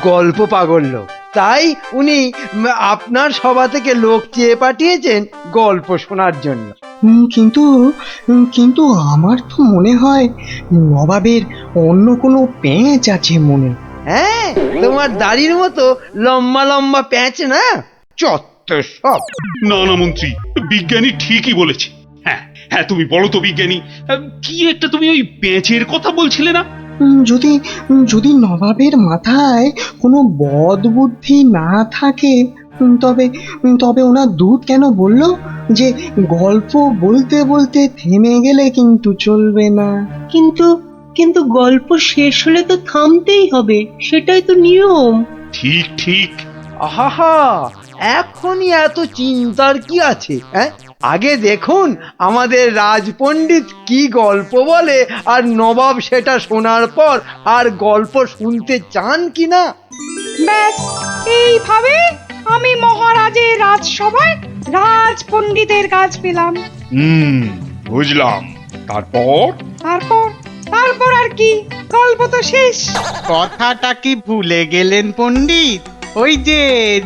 গল্প পাগল লোক, তাই উনি আপনার সভা থেকে লোক চেয়ে পাঠিয়েছেন গল্প শোনার জন্য। কিন্তু কিন্তু আমার তো মনে হয় নবাবের অন্য কোনো পেঁচ আছে মনে। হ্যাঁ, তোমার দাড়ির মতো লম্বা লম্বা প্যাঁচ না, চত্ব সব। না না মন্ত্রী, বিজ্ঞানী ঠিকই বলেছে। হ্যাঁ হ্যাঁ, তুমি বলো তো বিজ্ঞানী, কি একটা তুমি ওই পেঁচের কথা বলছিলে না? যদি যদি নবাবের মাথায় কোনো বদ বুদ্ধি না থাকে, তবে তবে ওনার দূত কেন বলল যে গল্প বলতে বলতে থেমে গেলে কিন্তু চলবে না? কিন্তু কিন্তু গল্প শেষ হলে তো থামতেই হবে, সেটাই তো নিয়ম। ঠিক ঠিক। আহা, এখনই এত চিন্তার কি আছে? হ্যাঁ, আগে দেখুন আমাদের রাজপণ্ডিত কি গল্প বলে, আর নবাব সেটা শোনার পর আর গল্প শুনতে চান কিনা। ব্যাস, এইভাবে আমি মহারাজের রাজসভায় রাজপণ্ডিতের কাজ পেলাম। বুঝলাম। তারপর? তারপর তারপর আর কি, গল্প তো শেষ। কথাটা কি ভুলে গেলেন পণ্ডিত? ওই যে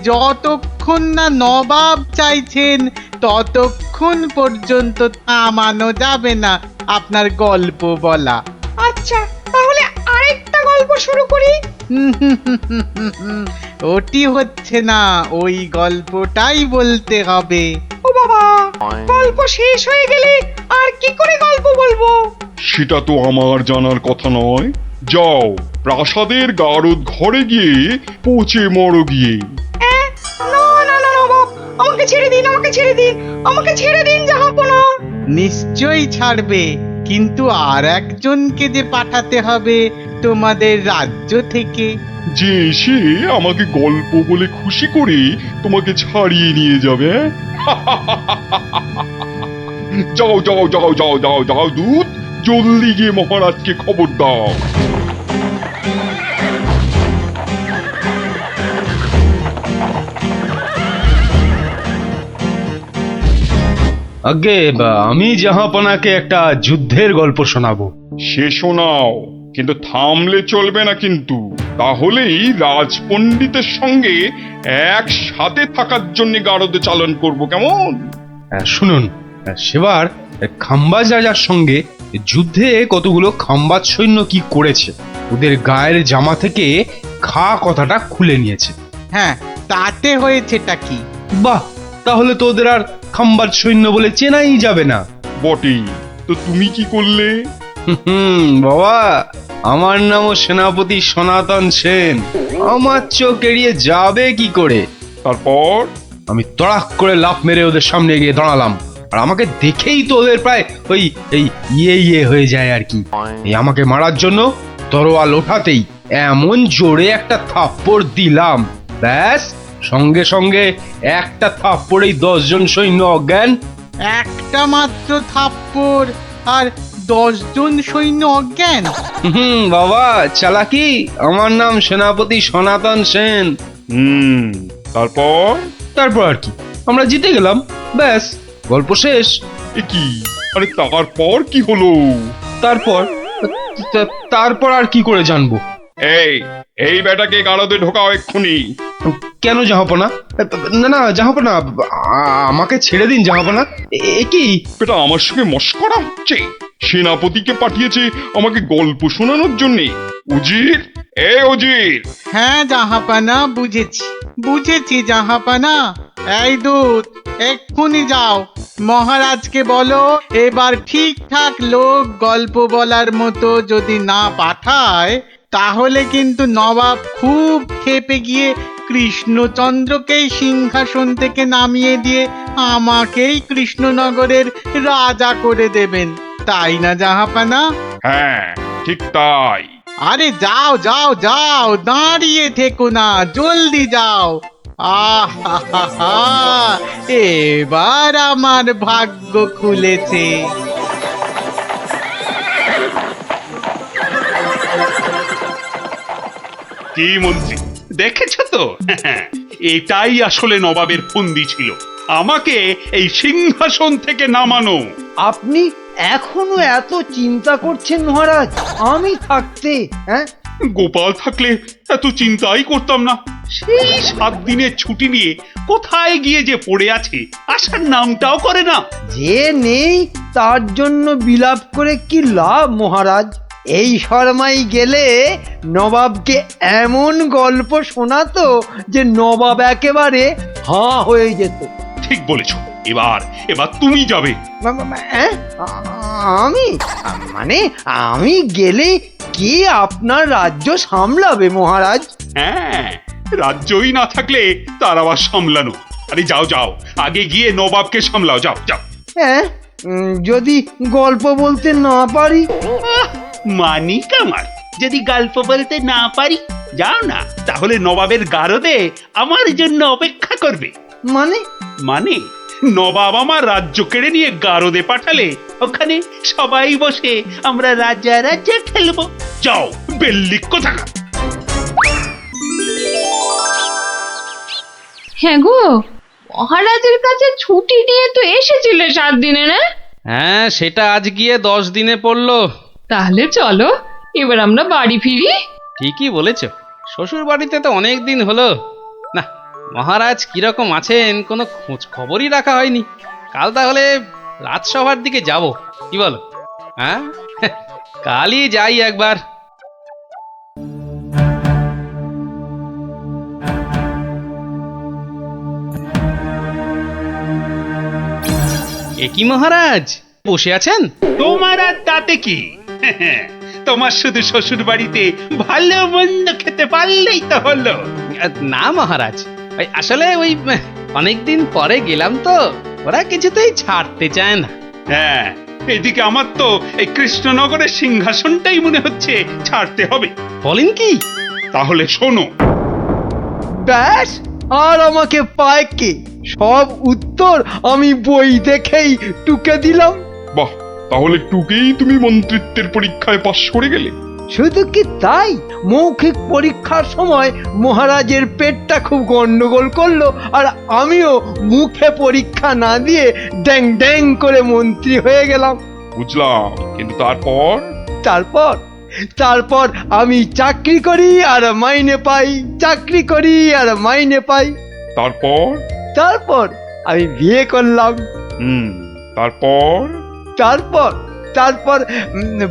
যতক্ষণ না নবাব চাইছেন ততক্ষণ পর্যন্ত থামানো যাবে না আপনার গল্প বলা। আচ্ছা, তাহলে আরেকটা গল্প শুরু করি। ওটি হচ্ছে না, ওই গল্পটাই বলতে হবে। ও বাবা, গল্প শেষ হয়ে গেলে আর কি করে গল্প বলবো? সেটা তো আমার জানার কথা নয়। যাও, প্রাসাদের গারদ ঘরে গিয়ে পচে মরো গিয়ে। না না না নবাব, আমাকে ছেড়ে দিন, আমাকে ছেড়ে দিন, আমাকে ছেড়ে দিন জাহাপনা। নিশ্চয়ই ছাড়বে, কিন্তু আর একজনকে যে পাঠাতে হবে তোমাদের রাজ্য থেকে। যে এসে আমাকে গল্প বলে খুশি করে তোমাকে ছাড়িয়ে নিয়ে যাবে। যাও যাও যাও যাও যাও যাও দূত, জলদি গিয়ে মহারাজকে খবর দাও। আগে আমি জাহাপনাকে একটা যুদ্ধের গল্প শোনাবো। সে শোনাও, কিন্তু থামলে চলবে না কিন্তু। তাহলেই রাজপণ্ডিতের সঙ্গে একসাথে থাকার জন্য গারদ চালন করব, কেমন? শুনুন, সেবার খাম্বাজ রাজার সঙ্গে যুদ্ধে কতগুলো খাম্বাজ সৈন্য কি করেছে, ওদের গায়ের জামা থেকে খা কথাটা খুলে নিয়েছে। হ্যাঁ, তাতে হয়েছেটা কি? বাহ, তাহলে তো ওদের আর খাম্বাজ সৈন্য বলে চেনাই যাবে না। বটেই তো, তুমি কি করলে? বাবা, আমার নামও সেনাপতি সনাতন সেন, আমার চোখ এড়িয়ে যাবে কি করে? তারপর? আমি তড়াক করে লাফ মেরে ওদের সামনে গিয়ে দাঁড়ালাম, আর আমাকে দেখেই তো ওদের প্রায় ওই এই ইয়ে হয়ে যায় আর কি। এই আমাকে মারার জন্য তরোয়াল ওঠাতেই এমন জোরে একটা থাপ্পড় দিলাম, ব্যাস সঙ্গে সঙ্গে একটা থাপ্পড়েই 10 জন সৈন্য অজ্ঞান। একটা মাত্র থাপ্পড় আর 10 জন সৈন্য অজ্ঞান? বাবা চালাকি, আমার নাম সেনাপতি সনাতন সেন। তারপর? তারপর আর কি, আমরা জিতে গেলাম, ব্যাস গল্প শেষ। এ কি? আরে তারপর কি হলো? তারপর আর কি করে জানবো? এই এই বেটাকে গারদে ঢোকাও এক্ষুনি। কেন জাহাপনা? না না জাহাপনা, আমাকে ছেড়ে দিন জাহাপনা। এ কি? বেটা আমার সঙ্গে মশকরা হচ্ছে? সেনাপতিকে পাঠিয়েছে আমাকে গল্প শোনানোর জন্যে। উজির, এ উজির! হ্যাঁ জাহাপানা, বুঝেছি বুঝেছি জাহাপানা। এই দূত, এক্ষুনি যাও, মহারাজকে বলো এবার ঠিকঠাক লোক গল্প বলার মতো যদি না পাঠায় তাহলে কিন্তু নবাব খুব ক্ষেপে গিয়ে কৃষ্ণচন্দ্রকেই সিংহাসন থেকে নামিয়ে দিয়ে আমাকেই কৃষ্ণনগরের রাজা করে দেবেন, তাই না জাহাপানা? হ্যাঁ, ঠিক তাই। আরে যাও যাও যাও, দাঁড়িয়ে থেকো না, জলদি যাও। আহা, এবার আমার ভাগ্য খুলেছে। কি মন্ত্রী, দেখেছ তো? এটাই আসলে নবাবের ফন্দি ছিল, আমাকে এই সিংহাসন থেকে নামানো। আপনি এখনো এত চিন্তা করছেন মহারাজ আমি থাকতে? হ্যাঁ, গোপাল থাকলে এত চিন্তাই করতাম না। সেই 7 দিনের ছুটি নিয়ে কোথায় গিয়ে যে পড়ে আছে, আসার নামটাও করে না। যে নেই তার জন্য বিলাপ করে কি লাভ মহারাজ? এই শর্মাই গেলে নবাবকে এমন গল্প শোনাতো যে নবাব একেবারে হাঁ হয়ে যেত। ঠিক বলেছ। এবার এবার তুমি যাবে। আমি মানে আমি গেলে কে আপনার রাজ্য সামলাবে মহারাজ? হ্যাঁ, রাজ্যই না থাকলে তার আবার সামলানো। আরে যাও যাও, আগে গিয়ে নবাবকে সামলাও, যাও যাও। হ্যাঁ, যদি গল্প বলতে না পারি? মানি কামাল, যদি গল্প বলতে না পারি, যাও না, তাহলে নবাবের গারদে আমার জন্য অপেক্ষা করবে। মানে মানে নবাব আমার রাজ্য কেড়ে নিয়ে গারদে পাঠালে ওখানে সবাই বসে আমরা রাজা রাজা খেলবো। যাও, বেল্লিক কোথাকার। হ্যাঁ গো, মহারাজের কাছে ছুটি নিয়ে তো এসেছিলে 7 দিনে, না? হ্যাঁ, সেটা আজ গিয়ে 10 দিনে পড়লো। তাহলে চলো এবার আমরা বাড়ি ফিরি। ঠিকই বলেছ, শ্বশুর বাড়িতে তো অনেক দিন হলো না। মহারাজ কিরকম আছেন কোনো খোঁজ খবরই রাখা হয়নি। কাল তাহলে রাজসভার দিকে যাব, কি বলো? হ্যাঁ, কালই যাই একবার। এ কি মহারাজ, বসে আছেন? তোমার আর তাতে কি? তোমার শুধু শ্বশুর বাড়িতে ভালো মন্দ খেতে পারলেই তো হলো। না মহারাজ, ওই আসলে ওই অনেকদিন পরে গেলাম তো, ওরা কিছুতেই ছাড়তে চায় না। হ্যাঁ, এদিকে আমার তো এই কৃষ্ণনগরের সিংহাসনটাই মনে হচ্ছে ছাড়তে হবে। বলেন কি? তাহলে শোনো। ব্যাস, আর আমাকে পায় কে? সব উত্তর আমি বই দেখেই টুকে দিলাম। বাহ, তাহলে টুকেই তুমি মন্ত্রিত্বের পরীক্ষায় পাশ করে গেলে। শুধু কি তাই, মৌখিক পরীক্ষার সময় মহারাজের পেটটা খুব গন্ডগোল করলো, আর আমিও মুখে পরীক্ষা না দিয়ে ড্যাং ড্যাং করে মন্ত্রী হয়ে গেলাম। বুঝলাম, কিন্তু তারপর? তারপর তারপর আমি চাকরি করি আর মাইনে পাই, চাকরি করি আর মাইনে পাই। তারপর? তারপর আমি বিয়ে করলাম। তারপর? তারপর তারপর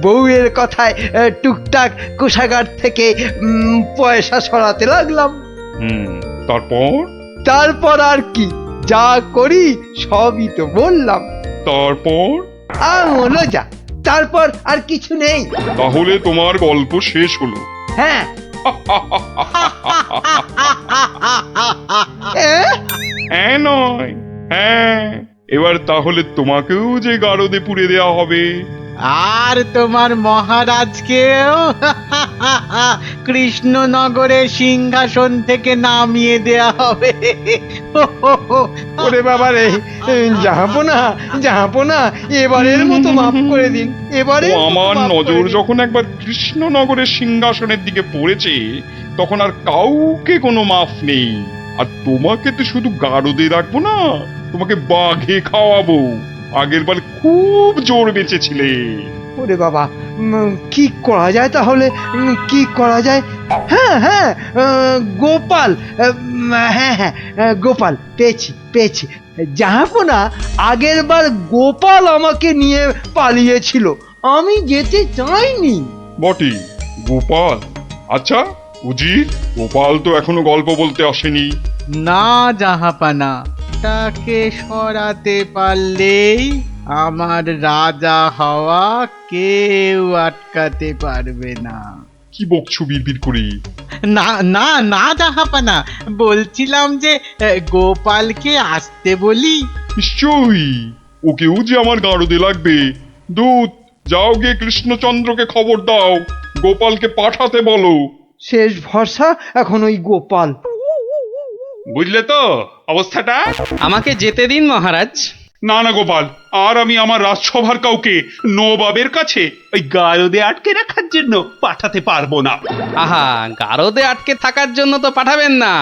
বউয়ের কথায় টুকটাক কোষাগার থেকে পয়সা সরাতে লাগলাম। তারপর? তারপর আর কি, যা করি সবই তো বললাম। তারপর? আর মনে যা, তারপর আর কিছু নেই। তাহলে তোমার গল্প শেষ হলো। হ্যাঁ। হ্যাঁ নয়, হ্যাঁ। এবার তাহলে তোমাকেও যে গারদে পুড়ে দেওয়া হবে। আর তোমার মহারাজকেও কৃষ্ণনগরের সিংহাসন থেকে নামিয়ে দেয়া হবে। ওরে বাবা রে, জাহাপনা, এবারের মতো মাফ করে দিন। এবারে ও আমার নজর যখন একবার কৃষ্ণনগরের সিংহাসনের দিকে পড়েছে, তখন আর কাউকে কোনো মাফ নেই। আর তোমাকে তো শুধু গারদে রাখবো না, তোমাকে বাঘে খাওয়াবো। আগের বার খুব জোর বেঁচেছিলে। ওরে বাবা, কি করা যায় তাহলে? কি করা যায়? হ্যাঁ হ্যাঁ, গোপাল, হ্যাঁ হ্যাঁ, গোপাল পেয়েছি। জাহাপনা, আগের বার গোপাল আমাকে নিয়ে পালিয়েছিল, আমি যেতে চাইনি। বটে, গোপাল? আচ্ছা উজির, গোপাল তো এখনো গল্প বলতে আসেনি। না জাহাপানা, তাকে সরাতে পারলেই আমার রাজা হওয়া কেউ আটকাতে পারবে না। কি বকছো বিড়বিড় করে? না না না জাহাপানা, বলছিলাম যে গোপালকে আসতে বলি। নিশ্চয়ই, ওকেও যে আমার গারদে লাগবে। দূত, যাও গিয়ে কৃষ্ণচন্দ্রকে খবর দাও, গোপালকে পাঠাতে বলো। শেষ ভরসা এখন ওই গোপাল। বুঝলে তো অবস্থাটা? আমাকে যেতে দিন মহারাজ। না না গোপাল, আর আমি আমার রাজসভার কাউকে নবাবের কাছে ওই গারদে আটকে রাখার জন্য পাঠাতে পারবো না। আহা, গারদে আটকে থাকার জন্য তো পাঠাবেন না,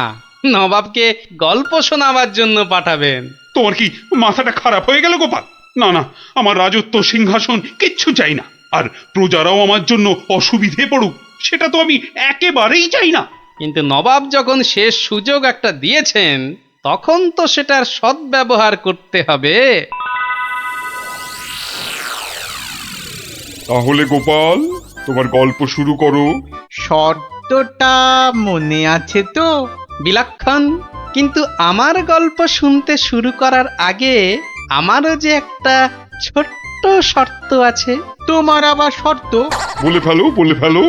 নবাবকে গল্প শোনাবার জন্য পাঠাবেন। তোমার কি মাথাটা খারাপ হয়ে গেল গোপাল? না না, আমার রাজত্ব সিংহাসন কিচ্ছু চাই না। আর প্রজারাও আমার জন্য অসুবিধে পড়ুক, সেটা তো আমি একেবারেই চাই না। কিন্তু নবাব যখন শেষ সুযোগ একটা দিয়েছেন তখন তো সেটার সদ্ব্যবহার করতে হবে। তাহলে গোপাল, তোমার গল্প শুরু করো। শর্তটা মনে আছে তো? বিলক্ষণ। কিন্তু আমার গল্প শুনতে শুরু করার আগে আমারও যে একটা ছোট্ট শর্ত আছে। তোমার আবার শর্ত? বলে ফেলো, বলে ফেলো।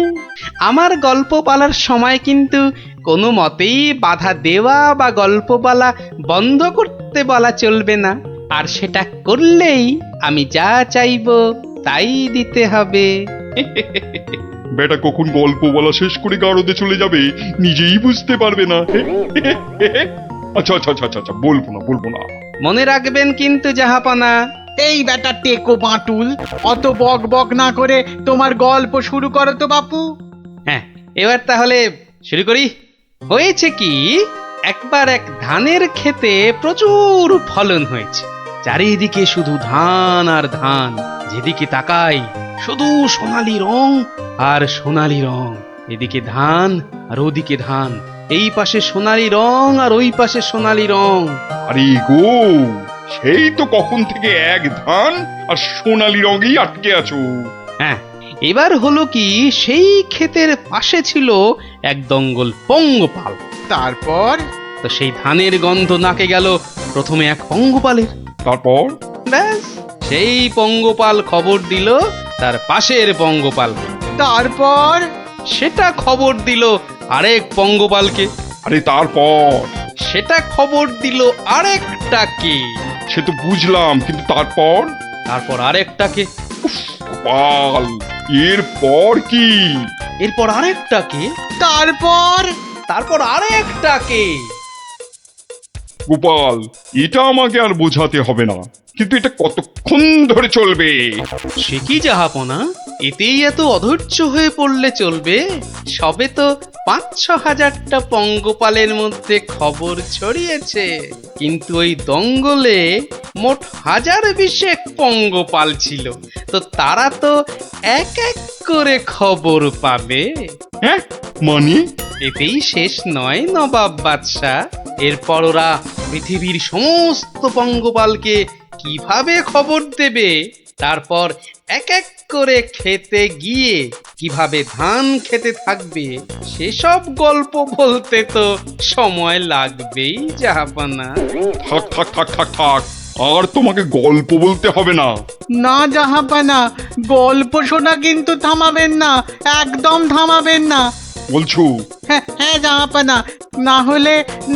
আমার গল্প বলার সময় কিন্তু কোনো মতেই বাধা দেওয়া বা গল্প বলা বন্ধ করতে বলা চলবে না। আর সেটা করলেই আমি যা চাইবো তাই দিতে হবে। বেটা কখন গল্প বলা শেষ করে গারদে চলে যাবে নিজেই বুঝতে পারবে না। আচ্ছা আচ্ছা আচ্ছা আচ্ছা, বলবো না, বলবো না। মনে রাখবেন কিন্তু জাহাপনা। এই বেটা টেকো বাঁটুল, অত বক বক না করে তোমার গল্প শুরু করো তো বাপু। হ্যাঁ, এবার তাহলে শুরু করি। হয়েছে কি, একবার এক ধানের ক্ষেতে প্রচুর ফলন হয়েছে। চারিদিকে শুধু ধান আর ধান, যেদিকে তাকাই শুধু সোনালী রং আর সোনালী রং। এদিকে ধান আর ওদিকে ধান, এই পাশে সোনালী রং আর ওই পাশে সোনালী রং। আরে গো, সেই তো কখন থেকে এক ধান আর সোনালী রঙেই আটকে আছো। হ্যাঁ, এবার হলো কি, সেই ক্ষেতের পাশে ছিল এক দঙ্গল পঙ্গপাল। তারপর? তো সেই ধানের গন্ধ নাকে গেল প্রথমে এক পঙ্গপালের। তারপর? ব্যাস, সেই পঙ্গপাল খবর দিল তার পাশের পঙ্গপালকে। তারপর? সেটা খবর দিল আরেক পঙ্গপালকে। আরে তারপর? সেটা খবর দিল আরেকটাকে। সে তো বুঝলাম, কিন্তু তারপর? তারপর আরেকটাকে। গোপাল, এরপর কি? এরপর আরেকটাকে। তারপর? তারপর আরেকটাকে। গোপাল, এটা আমাকে আর বোঝাতে হবে না, কিন্তু এটা কতক্ষণ ধরে চলবে? সে কি জাহাপনা, এতেই এত অধৈর্য হয়ে পড়লে চলবে? সবে তো ৫-৬ হাজারটা পঙ্গপালের মধ্যে খবর ছড়িয়েছে, কিন্তু ওই দঙ্গলে মোট ১০০০ পঙ্গপাল ছিল। তো তারা তো এক এক করে খবর পাবে। হ্যাঁ, মানে? এতেই শেষ নয় নবাব বাদশাহ। এরপর ওরা পৃথিবীর সমস্ত পঙ্গপালকে কিভাবে খবর দেবে, তারপর এক এক করে খেতে গিয়ে কিভাবে ধান খেতে থাকবে, সেসব গল্প বলতে তো সময় লাগবেই জাহাপনা। থাক থাক থাক থাক থাক, আর তোমাকে গল্প বলতে হবে না। না জাহাপানা, গল্প শোনা কিন্তু থামাবেন না, একদম থামাবেন না। বলছো? হ্যাঁ হ্যাঁ জাহাপানা,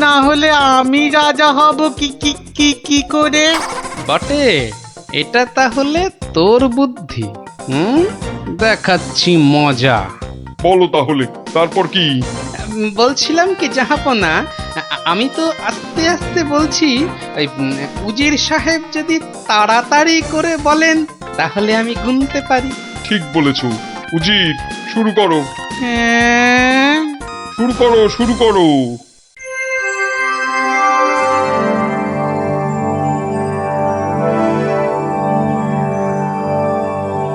না হলে আমি রাজা হব কি কি কি কি করে? বটে, এটা তাহলে তোর বুদ্ধি। দেখাচ্ছি মজা। বলো তাহলে, তারপর কি? বলছিলাম কি জাহাপনা, আমি তো আস্তে আস্তে বলছি। ওই উজির সাহেব যদি তাড়াতাড়ি করে বলেন তাহলে আমি গুনতে পারি। ঠিক বলেছো। উজির, শুরু করো, হ্যাঁ, শুরু করো, শুরু করো।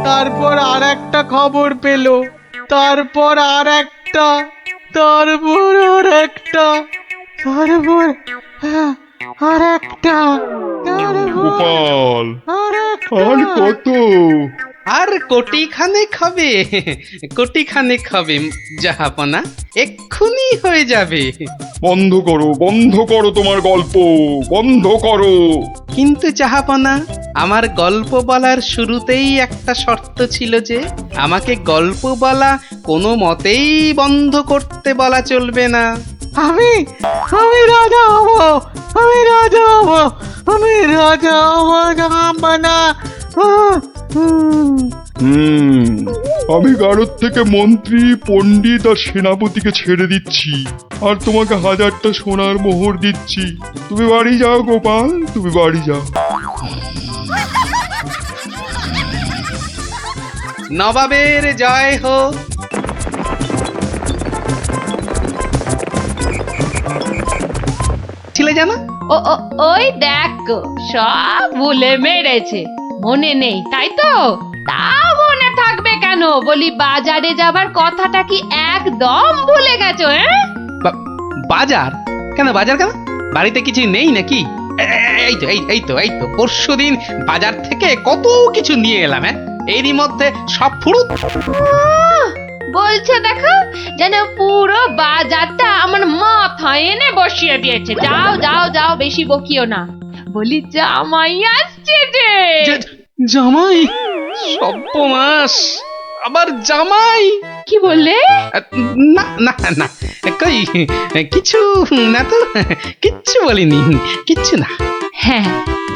তারপর আর একটা খবর পেলো, তারপর আর একটা, তারপর আর একটা, তারপর আর একটা, গোপাল, আর আর কত? আর কোটি খানেক হবে, কোটি খানেক হবে জাহাপনা, এক্ষুনি হয়ে যাবে। বন্ধ করো, বন্ধ করো তোমার গল্প, বন্ধ করো। কিন্তু জাহাপনা, আমার গল্প বলার শুরুতেই একটা শর্ত ছিল যে আমাকে গল্প বলা কোনো মতেই বন্ধ করতে বলা চলবে না। আমি রাজা হব, আমি রাজা হব, আমি রাজা হব জাহাপানা। আমি গারদ থেকে মন্ত্রী, পণ্ডিত আর সেনাপতিকে ছেড়ে দিচ্ছি, আর তোমাকে ১০০০টা সোনার মোহর দিচ্ছি। তুমি বাড়ি যাও গোপাল, তুমি বাড়ি যাও। নবাবের জয় হোক। ছিলে জানা? ও ও ওই দেখ গো, সব ভুলে মেরেছে, মনে নেই তাই তো? তা মনে থাকবে কেন? কেন? বলি বাজারে যাবার কথাটা কি একদম ভুলে গেছো? বাজার কেন? বাজার কেন? বাড়িতে কিছু নেই নাকি? এই তো পরশুদিন বাজার থেকে কত কিছু নিয়ে এলাম। এরই মধ্যে সব ফুরুত। বলছে দেখো, যেন পুরো বাজারটা আমার মাথায় এনে বসিয়ে দিয়েছে। যাও যাও যাও, বেশি বকিও না। বলি জামাই আসছে যে। জামাই? সর্বনাশ, আবার জামাই? কি বললে? না না না, কই কিছু না তো, কিচ্ছু বলিনি, কিচ্ছু না। হ্যাঁ,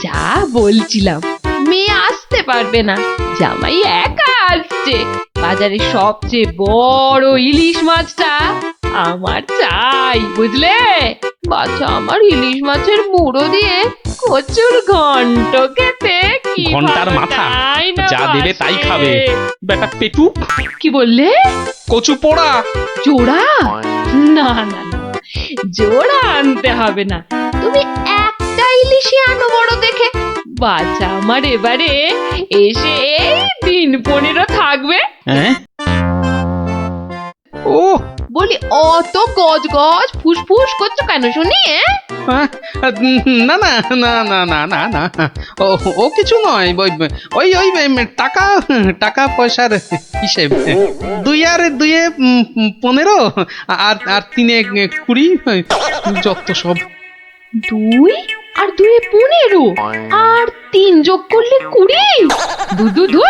যা বলছিলাম, মেয়ে আসতে পারবে না, জামাই একা আসছে। বাজারে সবচেয়ে বড় ইলিশ মাছটা আমার চাই, বুঝলে? বাচ্চা আমার ইলিশ মাছের মুড়ো দিয়ে কচুর ঘন্ট খেতে কি ঘন্টার মাথা যা দেবে তাই খাবে বেটা পেটু। কি বললে? কচু পোড়া? জোড়া? না না না, জোড়া আনতে হবে না, তুমি একটা ইলিশই আনো বড় দেখে। বাচ্চা আমার এবারে এসে এই দিন 15 থাকবে। ও বলি অত গজ গজ ফুসফুস করছো কেন শুনি? না না না না না না না, ও কিছু নয়, ওই ওই টাকা টাকা পয়সার হিসেব। 2 আর 2 15, আর 3 20, যত সব। 2 আর 2 15, আর 3 যোগ করলে 20। দুদু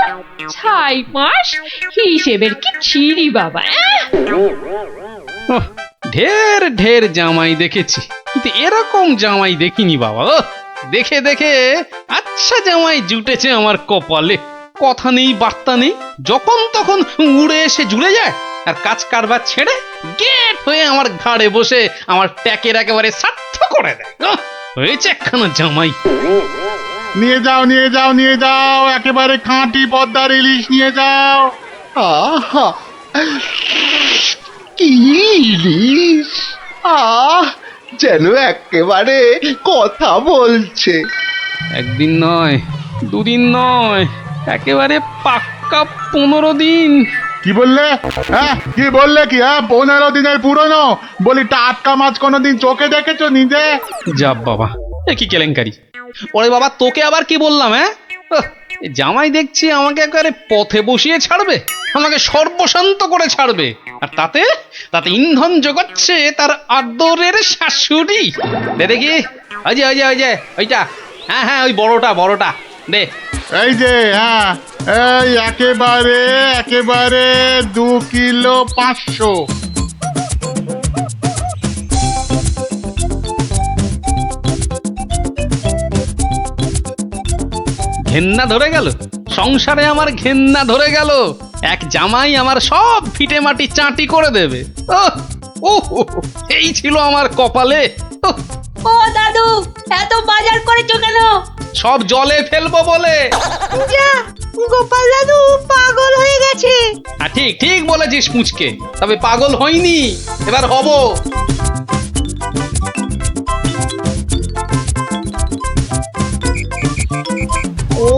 ছাই মাস হিসেবের কি ছিরি বাবা। ঢের ঢের জামাই দেখেছি, কিন্তু এরকম জামাই দেখিনি বাবা। দেখে দেখে আচ্ছা জামাই জুটেছে আমার কপালে। কথা নেই বার্তা নেই, যখন তখন উড়ে এসে জুড়ে যায়, আর কাজ কারবার ছেড়ে গেট হয়ে আমার ঘাড়ে বসে আমার ট্যাকের একেবারে সার্থ করে দেয়। হয়েছে একখানা জামাই। নিয়ে যাও নিয়ে যাও নিয়ে যাও, একেবারে খাঁটি পদ্মার ইলিশ নিয়ে যাও। আহা, কি ইলিশ! যেন একেবারে কথা বলছে। একদিন নয়, 2 দিন নয়, একেবারে পাক্কা 15 দিন। কি বললে? কি বললে? কি 15 দিনের পুরনো? বলি টাটকা মাছ কোনোদিন চোখে দেখেছো নিজে? যা বাবা, এ কি কেলেঙ্কারি! ওরে বাবা, তোকে আবার কি বললাম? জামাই দেখছি আমাকে একেবারে পথে বসিয়ে ছাড়বে, আমাকে সর্বশান্ত করে ছাড়বে, আর তাতে তাতে ইন্ধন জোগাচ্ছে তার আদরের শাশুড়ি। দে দেখি, ওই যে ওইটা, হ্যাঁ ওই বড়টা দে। এই যে এই একেবারে 2 কিলো 500। ঘেন্না ধরে গেল সংসারে, আমার ঘেন্না ধরে গেল। এক জামাই আমার সব ফিটে মাটি চাটি করে দেবে। এই ছিল আমার কপালে। ও দাদু, এত বাজার করেছো কেন? সব জলে ফেলবো বলে। যা, গোপাল দাদু পাগল হয়ে গেছে। ঠিক বলেছিস পুচকে, তবে পাগল হইনি, এবার হব। ও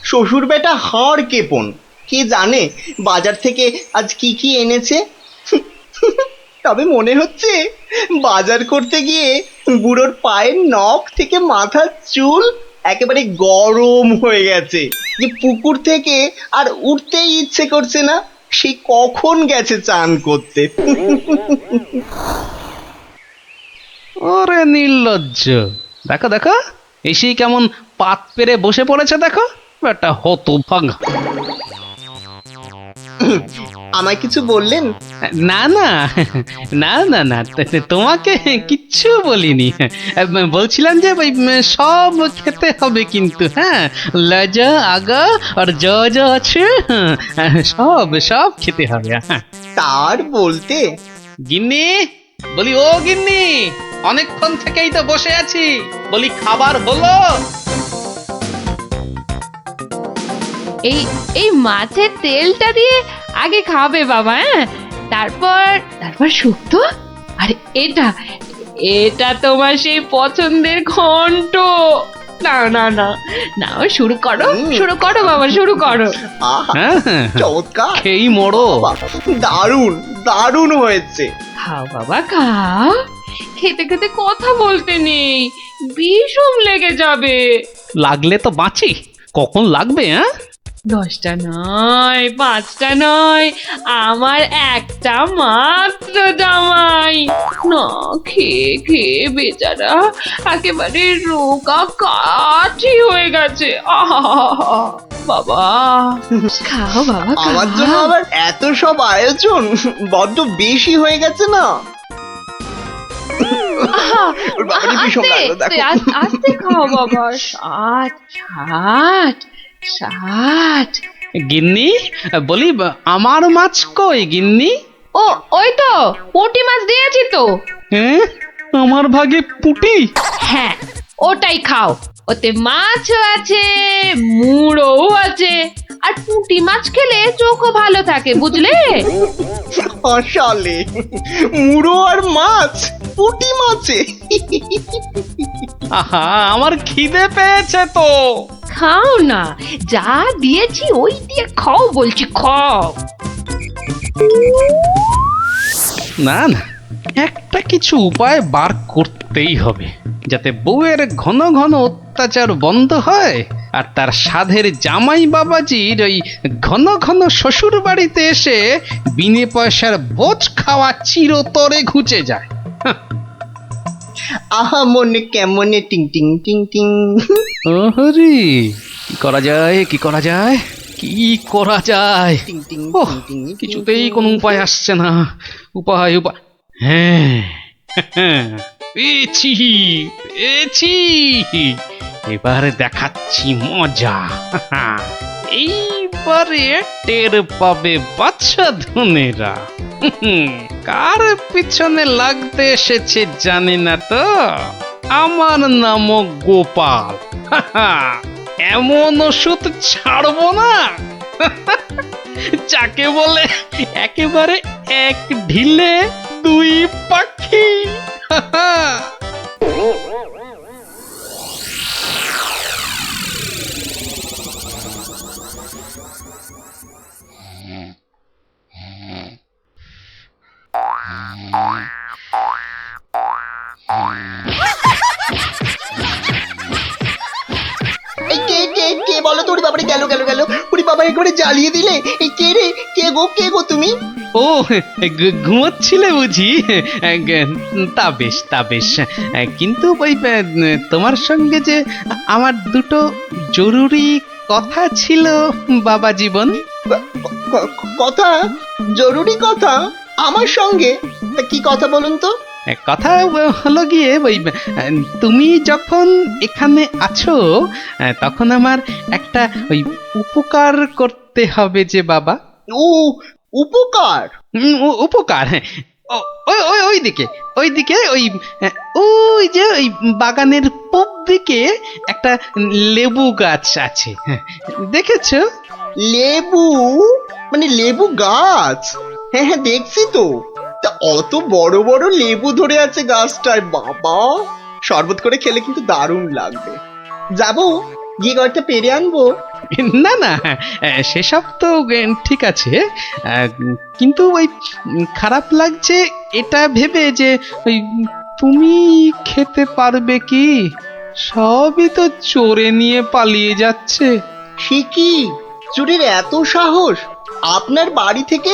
শ্বশুর বেটা হাড় কেপন, কে জানে বাজার থেকে আজ কি কি এনেছে। তবে মনে হচ্ছে বাজার করতে গিয়ে বুড়োর পায়ের নখ থেকে মাথার চুল একেবারে গরম হয়ে গেছে, যে পুকুর থেকে আর উঠতেই ইচ্ছে করছে না। সে কখন গেছে চান করতে। ওরে নির্লজ্জ, দেখো এসেই কেমন পাত পেরে বসে পড়েছে, দেখো একটা হতভাগা। আমায় কিছু বললেন? না না না না না, তোমাকে কিচ্ছু বলিনি। বলছিলাম যে সব খেতে হবে কিন্তু, হ্যাঁ, লজা আগা আর যা আছে সব খেতে হবে। তার বলতে? গিন্নি, বলি ও গিন্নি, অনেকক্ষণ থেকেই তো বসে আছি, বলি খাবার হলো? এই মাছের তেলটা দিয়ে আগে খাবে বাবা, তারপর শুক্তো। আর এটা তোমার সেই পছন্দের ঘন্ট। না না না না, শুরু করো শুরু করো বাবা, শুরু করো। আহা, হ্যাঁ হ্যাঁ, চমৎকার, খেয়েই মরো। বাহ, দারুণ দারুণ হয়েছে। খাও বাবা খাও, খেতে খেতে কথা বলতে নেই, বিষম লেগে যাবে। লাগলে তো বাঁচি, কখন লাগবে? হ্যাঁ 10টা নয়, 5টা নয়, আমার একটা মাত্র জামাই। না খেয়ে খেয়ে বেচারা একেবারে রোগা কাঠি হয়ে গেছে। আহা বাবা, খাও বাবা আমার জন্য খাও। আবার এত সব আয়োজন বড্ড বেশি হয়ে গেছে না? আহা, ওর বাবারই ভীষণ আস্তে, লাগলো, দেখো। আস্তে খাও বাবা। 60 60। গিন্নি, বলি আমার মাছ কই গিন্নি? ও ওই তো পুঁটি মাছ দিয়েছি তো। হ্যাঁ, আমার ভাগে পুটি। হ্যাঁ ওটাই খাও, ওতে মাছও আছে, মুড়োও আছে, আর পুঁটি মাছ খেলে চোখও ভালো থাকে, বুঝলে? আসলে মুড়ো আর মাছ, পুঁটি মাছে। আহা, আমার খিদে পেয়েছে তো। খাও না, যা দিয়েছি ওই দিয়ে খাও বলছি, খাও। না না, একটা কিছু উপায় বার করতেই হবে, যাতে বউয়ের ঘন ঘন অত্যাচার বন্ধ হয় আর তার সাধের জামাই বাবাজির ওই ঘন ঘন শ্বশুর বাড়িতে এসে বিনে পয়সার ভোজ খাওয়া চিরতরে ঘুচে যায়। আহা মনে কেমনে টিং টিং টিং টিং। ওহরি, কি করা যায়, কি করা যায়, কি করা যায়? টিং টিং ওহ, টিং টিং, কিছুতেই কোনো উপায় আসছে না। উপায় উপায়, হ্যাঁ পেয়েছি পেয়েছি, এবারে দেখাচ্ছি মজা। এইবারে টের পাবে বাচ্চা ধনেরা কার পিছনে লাগতে এসেছে জানি না তো। আমার নামও গোপাল। এমন ওষুধ ছাড়বো না যাকে বলে একেবারে এক ঢিলে দুই পাখি। এই কে বলো তো? ওরে বাবারে, গেল গেল গেল, ওরে বাবা একবারে জ্বালিয়ে দিলে। এই কে রে? কে গো তুমি? ও, ঘুমোচ্ছিলে বুঝি? তা বেশ তা বেশ, কিন্তু ওই তোমার সঙ্গে যে আমার দুটো জরুরি কথা ছিল বাবা জীবন। কথা? জরুরি কথা আমার সঙ্গে? তা কি কথা বলুন তো? কথা হলো গিয়ে ওই তুমি যখন এখানে আছো তখন আমার একটা ওই উপকার করতে হবে যে বাবা। ও উপকার? উপকার, হ্যাঁ। ওইদিকে ওইদিকে ওই যে ওই বাগানের পূব দিকে একটা লেবু গাছ আছে, হ্যাঁ, দেখেছো? লেবু? মানে লেবু গাছ? হ্যাঁ হ্যাঁ দেখছি তো। তা অত বড় বড় লেবু ধরে আছে গাছটায়, বাবা শরবত করে খেলে কিন্তু দারুণ লাগবে। যাবো, গিয়ে কয়েকটা পেরে আনবো। না না, সেসব তো ঠিক আছে, কিন্তু ওই খারাপ লাগছে এটা ভেবে যে ওই তুমি খেতে পারবে কি? সবই তো চোরে নিয়ে পালিয়ে যাচ্ছে। সে কি, চুরির এত সাহস? আপনার বাড়ি থেকে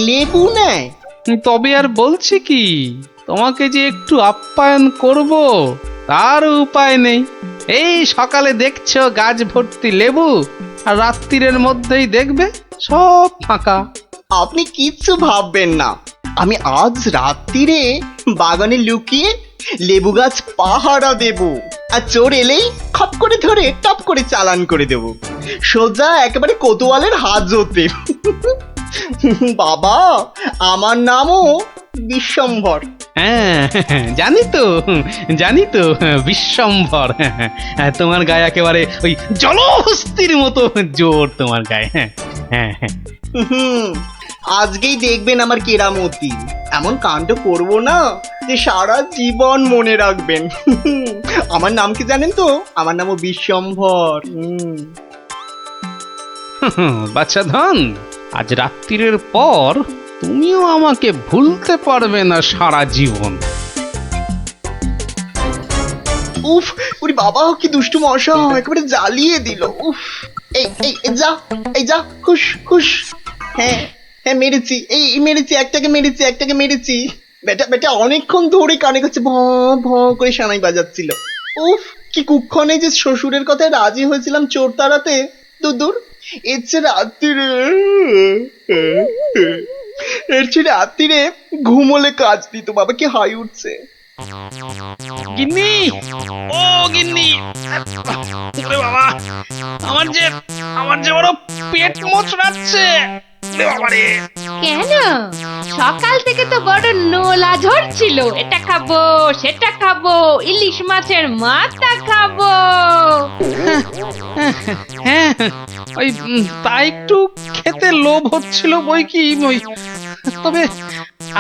লেবু নেয়? তবে আর বলছি কি, তোমাকে যে একটু আপ্যায়ন করব তার উপায় নেই। এই সকালে দেখছো গাছ ভর্তি লেবু, আর রাত্রিরের মধ্যেই দেখবে সব ফাঁকা। আপনি কিচ্ছু ভাববেন না, আমি আজ রাত্রিরে বাগানে লুকিয়ে লেবু গাছ পাহারা দেব, আর চোর এলেই খপ করে ধরে টপ করে চালান করে দেব, সোজা একেবারে কোতোয়ালের হাজতে। বাবা আমার নামও বিশ্বম্ভর। হ্যাঁ জানি তো বিশ্বম্ভর। তোমার গায়ে একেবারে ওই জলহস্তির মতো জোর তোমার গায়ে। হ্যাঁ হ্যাঁ হুম, আজকেই দেখবেন আমার কেরামতি। এমন কাণ্ড করবো না যে সারা জীবন মনে রাখবেন। আমার নাম কি জানেন তো? আমার নামও বিশ্বম্ভর। বাচ্চা ধন, আজ রাত্রির পর তুমিও আমাকে ভুলতে পারবে না সারা জীবন। উফ, ওরে বাবা কি দুষ্টু মশা, একেবারে জ্বালিয়ে দিল। উফ, এই এই এই যা, এই যা, খুশ খুশ। হ্যাঁ হ্যাঁ মেরেছি, এই মেরেছি, একটাকে মেরেছি। বেটা বেটা অনেকক্ষণ ধরে কানে কাছে ভ ভ করে সানাই বাজাচ্ছিল। উফ, কি কুক্ষণে যে শ্বশুরের কথায় রাজি হয়েছিলাম চোর তাড়াতে। দূর, এর চেয়ে রাত্রিরে ঘুমোলে কাজ দিত। বাবা কি হাই উঠছে। গিন্নি, ও গিন্নি, ওরে বাবা, আমার যে বড় পেট মোচড়াচ্ছে। ওরে বাবা রে। কেন? সকাল থেকে তো বড় নোলা ঝরছিল, এটা খাবো সেটা খাবো, ইলিশ মাছের মাথা খাবো। হ্যাঁ, ওই তা একটু খেতে লোভ হচ্ছিল বই কি, তবে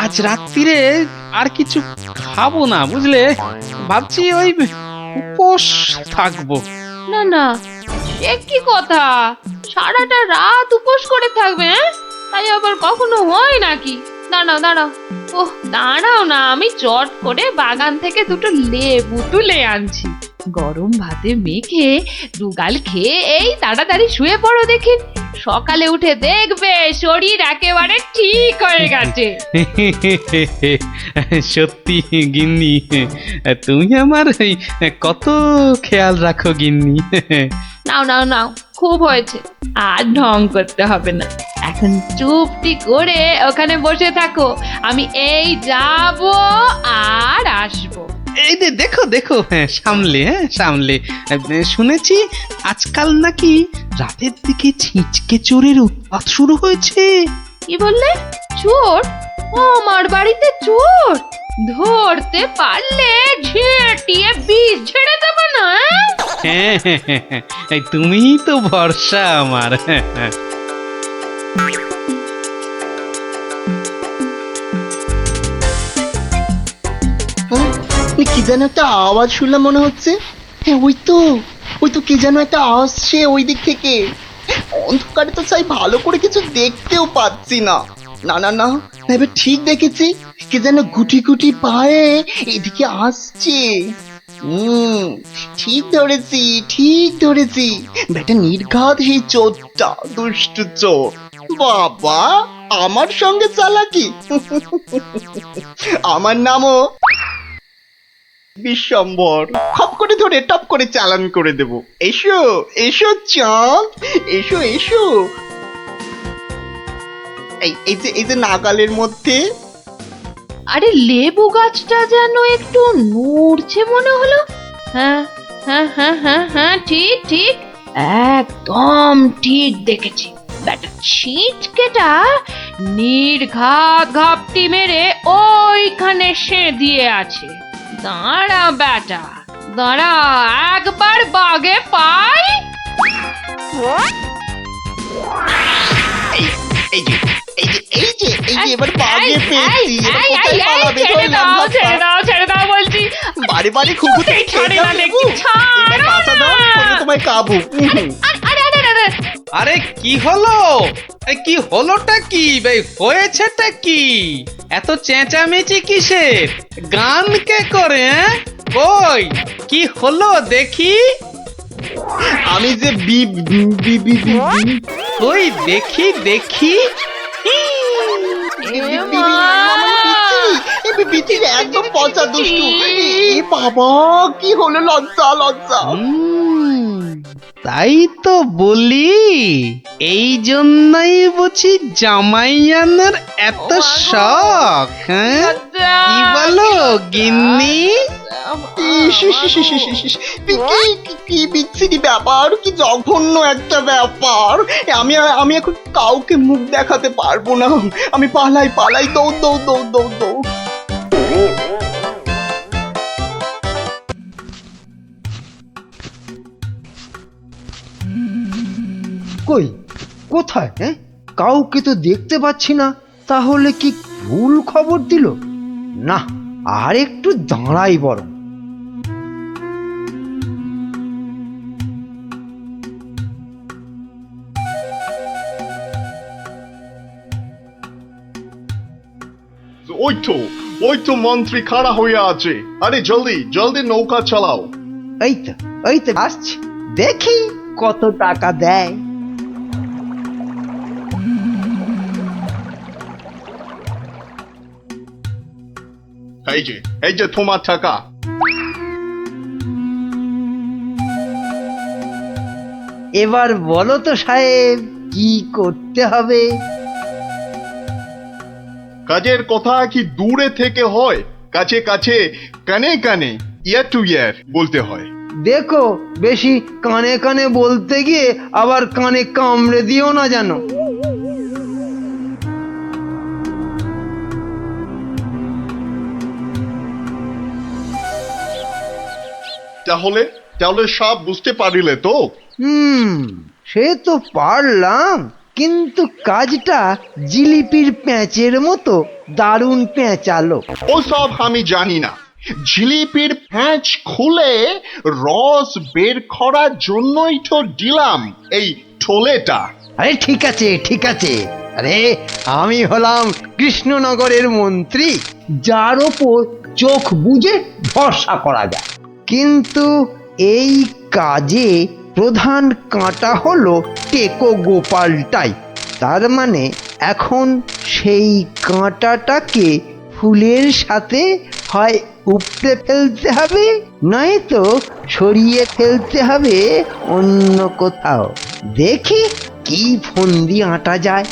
আজ রাত্রিরে আর কিছু খাবো না, বুঝলে? ভাবছি ওই উপোস থাকবো। না না, সে কি কথা? সারাটা রাত উপোস করে থাকবে? তাই আবার কখনো হয় নাকি? দাঁড়াও, ওহ দাঁড়াও না, আমি চট করে বাগান থেকে দুটো লেবু তুলে আনছি। গরম ভাতে মেখে দুগাল খেয়ে এই তাড়াতাড়ি শুয়ে পড়ো দেখি। সকালে উঠে দেখবে শরীর একেবারে ঠিক হয়ে গেছে। সত্যি গিন্নি, তুমি আমার কত খেয়াল রাখো গিন্নি। নাও, খুব হয়েছে, আর ঢং করতে হবে না। এখন চুপটি করে ওখানে বসে থাকো, আমি এই যাব আর আসবো। এই যে দেখো, সামলে। শুনেছি আজকাল নাকি রাতের দিকে ছিঁচকে চোরের উৎপাত শুরু হয়েছে। কি বললে? চোর? আমার বাড়িতে চোর? ধরতে পারলে ঝেঁটিয়ে বিষ ঝেড়ে দেবো না? হ্যাঁ, তুমিই তো ভরসা আমার। কি যেন একটা আওয়াজ শুনলাম মনে হচ্ছে। হ্যাঁ ওই তো কি যেন একটা আসছে ওই দিক থেকে। অন্ধকারে তো চাই ভালো করে কিছু দেখতেও পাচ্ছি না। না এবার ঠিক দেখেছি, কি যেন গুটি গুটি পায়ে এদিকে আসছে। ঠিক ধরেছি, বেটা নির্ঘাত সেই চোরটা, দুষ্টু চোর। বাবা, আমার সঙ্গে চালাকি। আমার নামও বিশ্বম্বর। খপ করে ধরে টপ করে চালান করে দেব। এসো চাঁদ, এসো। এই যে নাগালের মধ্যে। আরে লেবু গাছটা যেন একটু নড়ছে মনে হলো। হ্যাঁ, ঠিক, একদম ঠিক দেখেছি। ব্যাটা ছিটকেটা নির্ঘাত ঘাপটি মেরে ওইখানে দিয়ে আছে। দাঁড়া বেটা, একবার বাগে পাই। এই যে এবার বাগে পেয়েছি। ছেড়ে দাও বলছি। বাড়ি খুকুতে ছাড়ে না দেখি, এবার বাঁচা দাও, আমি তোমায় কাবু। আরে কি হলো? কি হলোটা কি ভাই, হয়েছেটা কি? এত চেঁচামেচি কিসের? গান কে করে? কই কি হলো দেখি? আমি যে কই দেখি। একদম পচা দুষ্টু। বাবা কি হলো, লজ্জা। তাই তো বলি, এই জন্যই বুঝি জামাইয়ানের এত শখ। হ্যাঁ কি বলো গিন্নি? কি বিচ্ছিরি ব্যাপার, কি জঘন্য একটা ব্যাপার। আমি এখন কাউকে মুখ দেখাতে পারবো না। আমি পালাই, দৌড়। কই, কোথায়? কাউকে তো দেখতে পাচ্ছি না, তাহলে কি ভুল খবর দিল? না, আর একটু দাঁড়াই বরং। ওই তো মন্ত্রী খাড়া হয়ে আছে। আরে জলদি জলদি নৌকা চালাও। এই তো আসছি, দেখি কত টাকা দেয়। এই যে তোমার টাকা। এবার বলো তো সাহেব, কি করতে হবে? কাজের কথা কি দূরে থেকে হয়? কাছে কাছে, কানে কানে, ইয়ার টু ইয়ার বলতে হয়। দেখো, বেশি কানে কানে বলতে গিয়ে আবার কানে কামড়ে দিও না জানো। তাহলে তাহলে সব বুঝতে পারিলে তো? সে তো পারলাম, কিন্তু কাজটা জিলিপির প্যাঁচের মতো দারুণ পেঁচালো। ও সব আমি জানি না। জিলিপির প্যাঁচ খুলে রস বের করার জন্যই তো দিলাম এই ঠোলেটা। আরে ঠিক আছে ঠিক আছে, আরে আমি হলাম কৃষ্ণনগরের মন্ত্রী, যার ওপর চোখ বুজে ভরসা করা যায়। কিন্তু এই কাজে প্রধান কাঁটা হলো টেকো গোপালটাই। তার মানে এখন সেই কাঁটাটাকে ফুলের সাথে হয় উপড়ে ফেলতে হবে, নয়তো সরিয়ে ফেলতে হবে অন্য কোথাও। দেখি কি ফন্দি আঁটা যায়।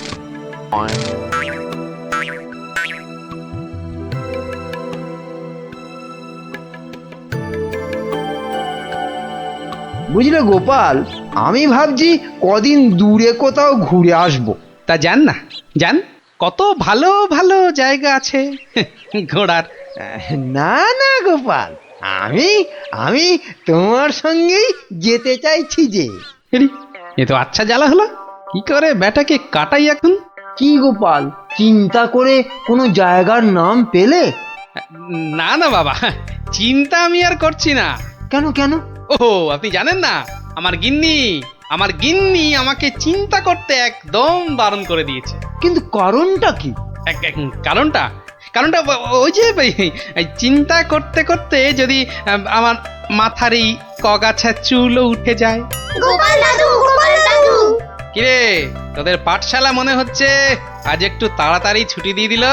বুঝলে গোপাল, আমি ভাবছি কদিন দূরে কোথাও ঘুরে আসবো। তা যান না, যান, কত ভালো ভালো জায়গা আছে ঘোড়ার। না না গোপাল, আমি আমি তোমার সঙ্গেই যেতে চাইছি যে। এ তো আচ্ছা জ্বালা হলো, কি করে ব্যাটাকে কাটাই এখন? কি গোপাল, চিন্তা করে কোনো জায়গার নাম পেলে? না না বাবা, চিন্তা আমি আর করছি না। কেন কেন? ও আপনি জানেন না, আমার গিন্নি আমাকে চিন্তা করতে একদম বারণ করে দিয়েছে। কিন্তু কারণটা কি? কারণটা ওই যে এই চিন্তা করতে করতে যদি আমার মাথার এই কগাছা চুলও উঠে যায়। গোপাল দাদু কিরে, তোদের পাঠশালা মনে হচ্ছে আজ একটু তাড়াতাড়ি ছুটি দিয়ে দিল?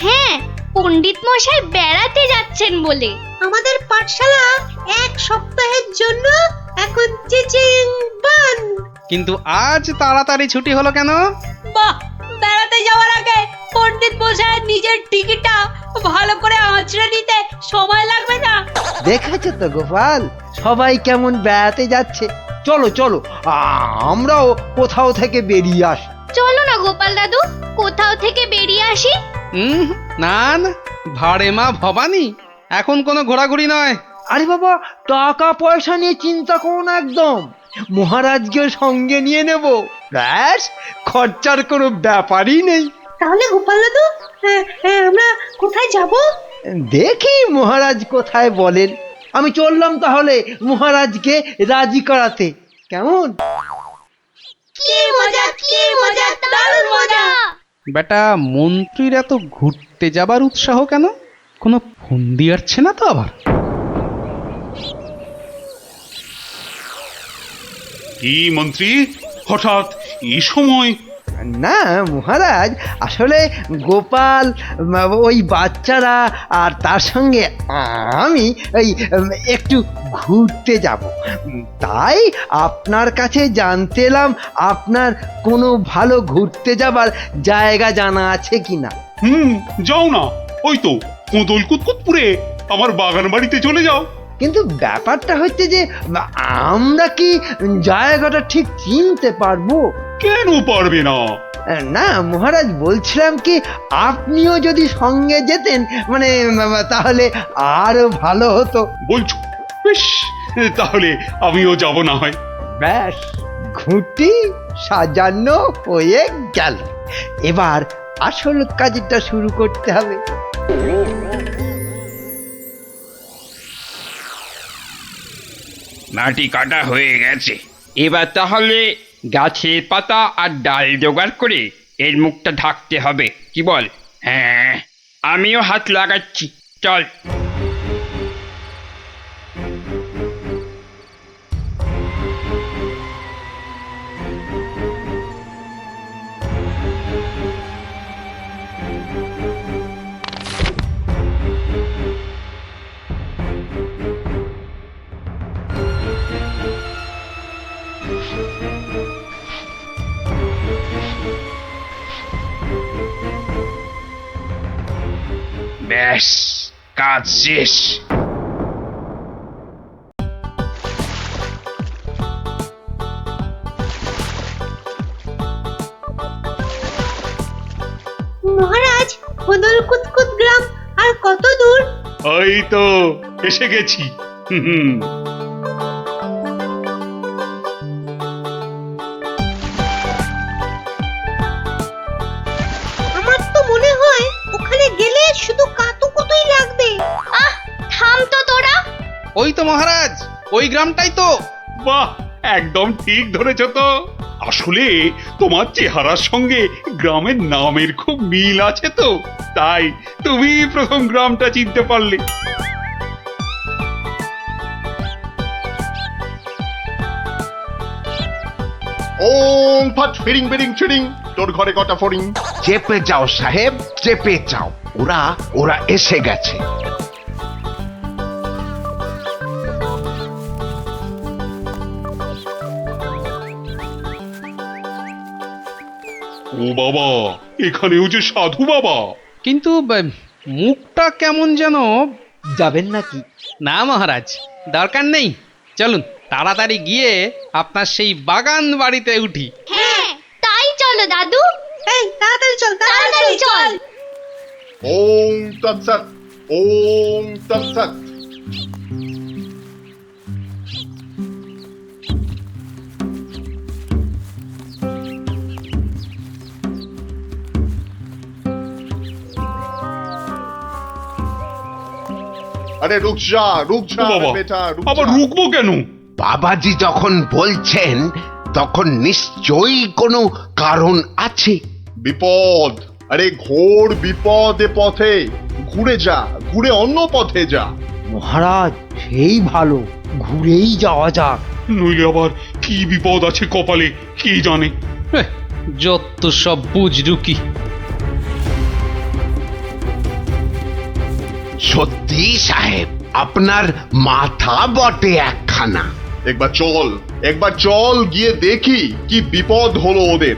হ্যাঁ, পণ্ডিত মশাই বেড়াতে যাচ্ছেন বলে। আমাদের পাঠশালা এক সপ্তাহের জন্য এখন চিচিং বন্ধ। কিন্তু আজ তাড়াতাড়ি ছুটি হলো কেন? বাহ, বেড়াতে যাওয়ার আগে পণ্ডিত মশাই নিজের টিকিটটা ভালো করে আঁচড়ে নিতে সময় লাগবে না? দেখেছো তো গোপাল, সবাই কেমন বেড়াতে যাচ্ছে। চলো চলো, আমরাও কোথাও থেকে বেরিয়ে আসি। চলো না গোপাল দাদু, কোথাও থেকে বেরিয়ে আসি। না না, ভাড়ে মা ভবানী, এখন কোনো ঘোরাঘুরি নয়। আরে বাবা, টাকা পয়সা নিয়ে চিন্তা করো না একদম। মহারাজকে সঙ্গে নিয়ে নেব, ব্যাস, খরচার কোনো ব্যাপারই নেই। তাহলে গোপাল দাদু, আমরা কোথায় যাব? দেখি মহারাজ কোথায় বলেন। আমি চললাম তাহলে মহারাজকে রাজি করাতে, কেমন? কি মজা, দারুণ মজা। বেটা মন্ত্রীর এত ঘুরতে যাবার উৎসাহ কেন? কোনো ফন্দি আসছে না তো আবার? কি মন্ত্রী, হঠাৎ এই সময়? না মহারাজ, আসলে গোপাল, ওই বাচ্চারা আর তার সঙ্গে আমি এই একটু ঘুরতে যাব, তাই আপনার কাছে জানতে এলাম আপনার কোনো ভালো ঘুরতে যাবার জায়গা জানা আছে কিনা। যাও না, ওই তো কোদল কুতকুতপুরে আমার বাগান বাড়িতে চলে যাও। কিন্তু ব্যাপারটা হচ্ছে যে আমরা কি জায়গাটা ঠিক চিনতে পারবো? কেন পারবে না? না মহারাজ, বলছিলাম কি আপনিও যদি সঙ্গে যেতেন, মানে তাহলে আরো ভালো হতো। বলছো? বেশ, তাহলে আমিও যাব না হয়। ব্যাস, ঘুঁটি সাজানো হয়ে গেল। এবার আসল কাজটা শুরু করতে হবে। মাটি কাটা হয়ে গেছে, এবার তাহলে গাছের পাতা আর ডাল জোগাড় করে এর মুখটা ঢাকতে হবে, কি বল? হ্যাঁ, আমিও হাত লাগাচ্ছি, চল। ব্যাস, কাজ শেষ। মহারাজ, খোদল কুতকুত গ্রাম আর কত দূর? ওই তো এসে গেছি। হুম। আমার তো মনে হয় ওখানে গেলে শুধু কাতুকুতুই লাগবে। থাম তো তোরা। ওই তো মহারাজ, ওই গ্রামটাই তো। বাহ, একদম ঠিক ধরেছ তো। আসলে তোমার চেহারার সঙ্গে গ্রামের নামের খুব মিল আছে তো, তাই তুমি প্রথম গ্রামটা চিনতে পারলে। ওম ফট ফিরিং বিরিং চিরিং, তোর ঘরে কটা ফড়িং? চেপে যাও সাহেব, চেপে যাও, ওরা ওরা এসে গেছে। ও বাবা, এখানেও যে সাধু বাবা। কিন্তু মুখটা কেমন যেন। যাবেন নাকি? না মহারাজ, দরকার নেই, চলুন তাড়াতাড়ি গিয়ে আপনার সেই বাগান বাড়িতে উঠি। হ্যাঁ, তাই চলো দাদু। এই তাড়াতাড়ি চল, তাড়াতাড়ি চল। ওম তৎসৎ, ওম তৎসৎ। আরে রুক যা বাবা, বেটা, আবার রুকবো কেন? বাবাজি যখন বলছেন তখন নিশ্চয়ই কোনো কারণ আছে। বিপদ, আরে ঘোর বিপদ এ পথে। ঘুরে যা, ঘুরে অন্য পথে যা। মহারাজ, সেই ভালো, ঘুরেই যাওয়া যাক। নইলে আবার কি বিপদ আছে কপালে, কি জানে। যত সব বুঝরুকি। সত্যি সাহেব, আপনার মাথা বটে একখানা। একবার চল গিয়ে দেখি কি বিপদ হলো ওদের।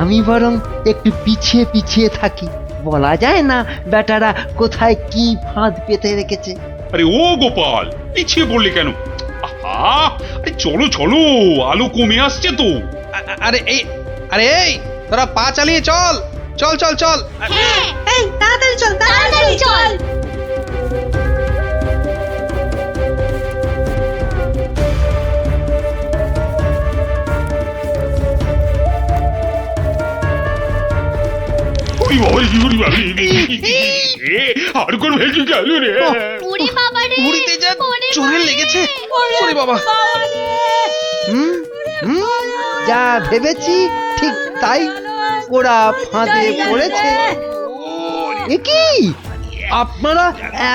আমি বরং একটু পিছিয়ে পিছিয়ে থাকি, বলা যায় না বেটারা কোথায় কি ফাঁদ পেতে রেখেছে। আরে ও গোপাল, পিছিয়ে পড়লে কেন? আহা, আরে চলো চলো, আলো কমে আসছে তো। আরে এই তোরা পা চালিয়ে চল, চল চল চল। হ্যাঁ, এই তাড়াতাড়ি চল, তাড়াতাড়ি চল। আর কোন ভেঙে গেল রে। ওরে বাবা রে, উড়িতে যা চোরে লেগেছে। ওরে বাবা। হুম হুম, যা ভেবেছি ঠিক তাই, ওরা ফাঁদে পড়েছে। এ কি, আপনারা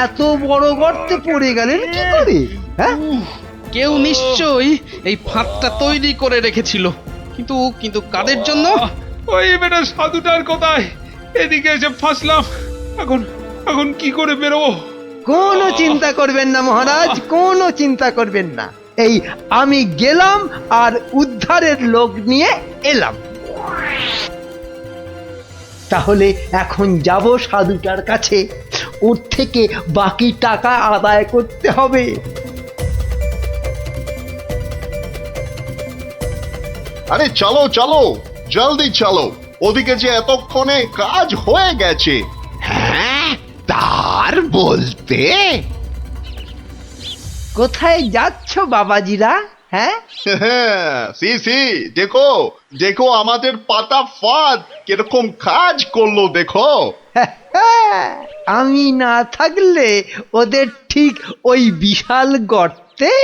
এত বড় গর্তে পড়ে গেলেন কি করে? হ্যাঁ, কেউ নিশ্চয়ই এই ফাঁদটা তৈরি করে রেখেছিল, কিন্তু কাদের জন্য? ওই বেটা সাধুটার কোথায়? এদিকে এসে ফাঁসলাম, এখন কি করে বেরোবো? কোনো চিন্তা করবেন না মহারাজ, কোনো চিন্তা করবেন না। এই আমি গেলাম আর উদ্ধারের লোক নিয়ে এলাম। তাহলে এখন যাব সাধুটার কাছে, ওর থেকে বাকি টাকা আদায় করতে হবে। আরে চলো চলো, জলদি চলো, ওদিকে যে এতক্ষণে কাজ হয়ে গেছে। হ্যাঁ, তার বলতে কোথায় যাচ্ছ বাবাজিরা? হ্যাঁ, সি সি, দেখো দেখো আমাদের পাতা ফাঁদ কিরকম কাজ করলো দেখো। আমি না থাকলে ওদের ঠিক ওই বিশাল গর্তে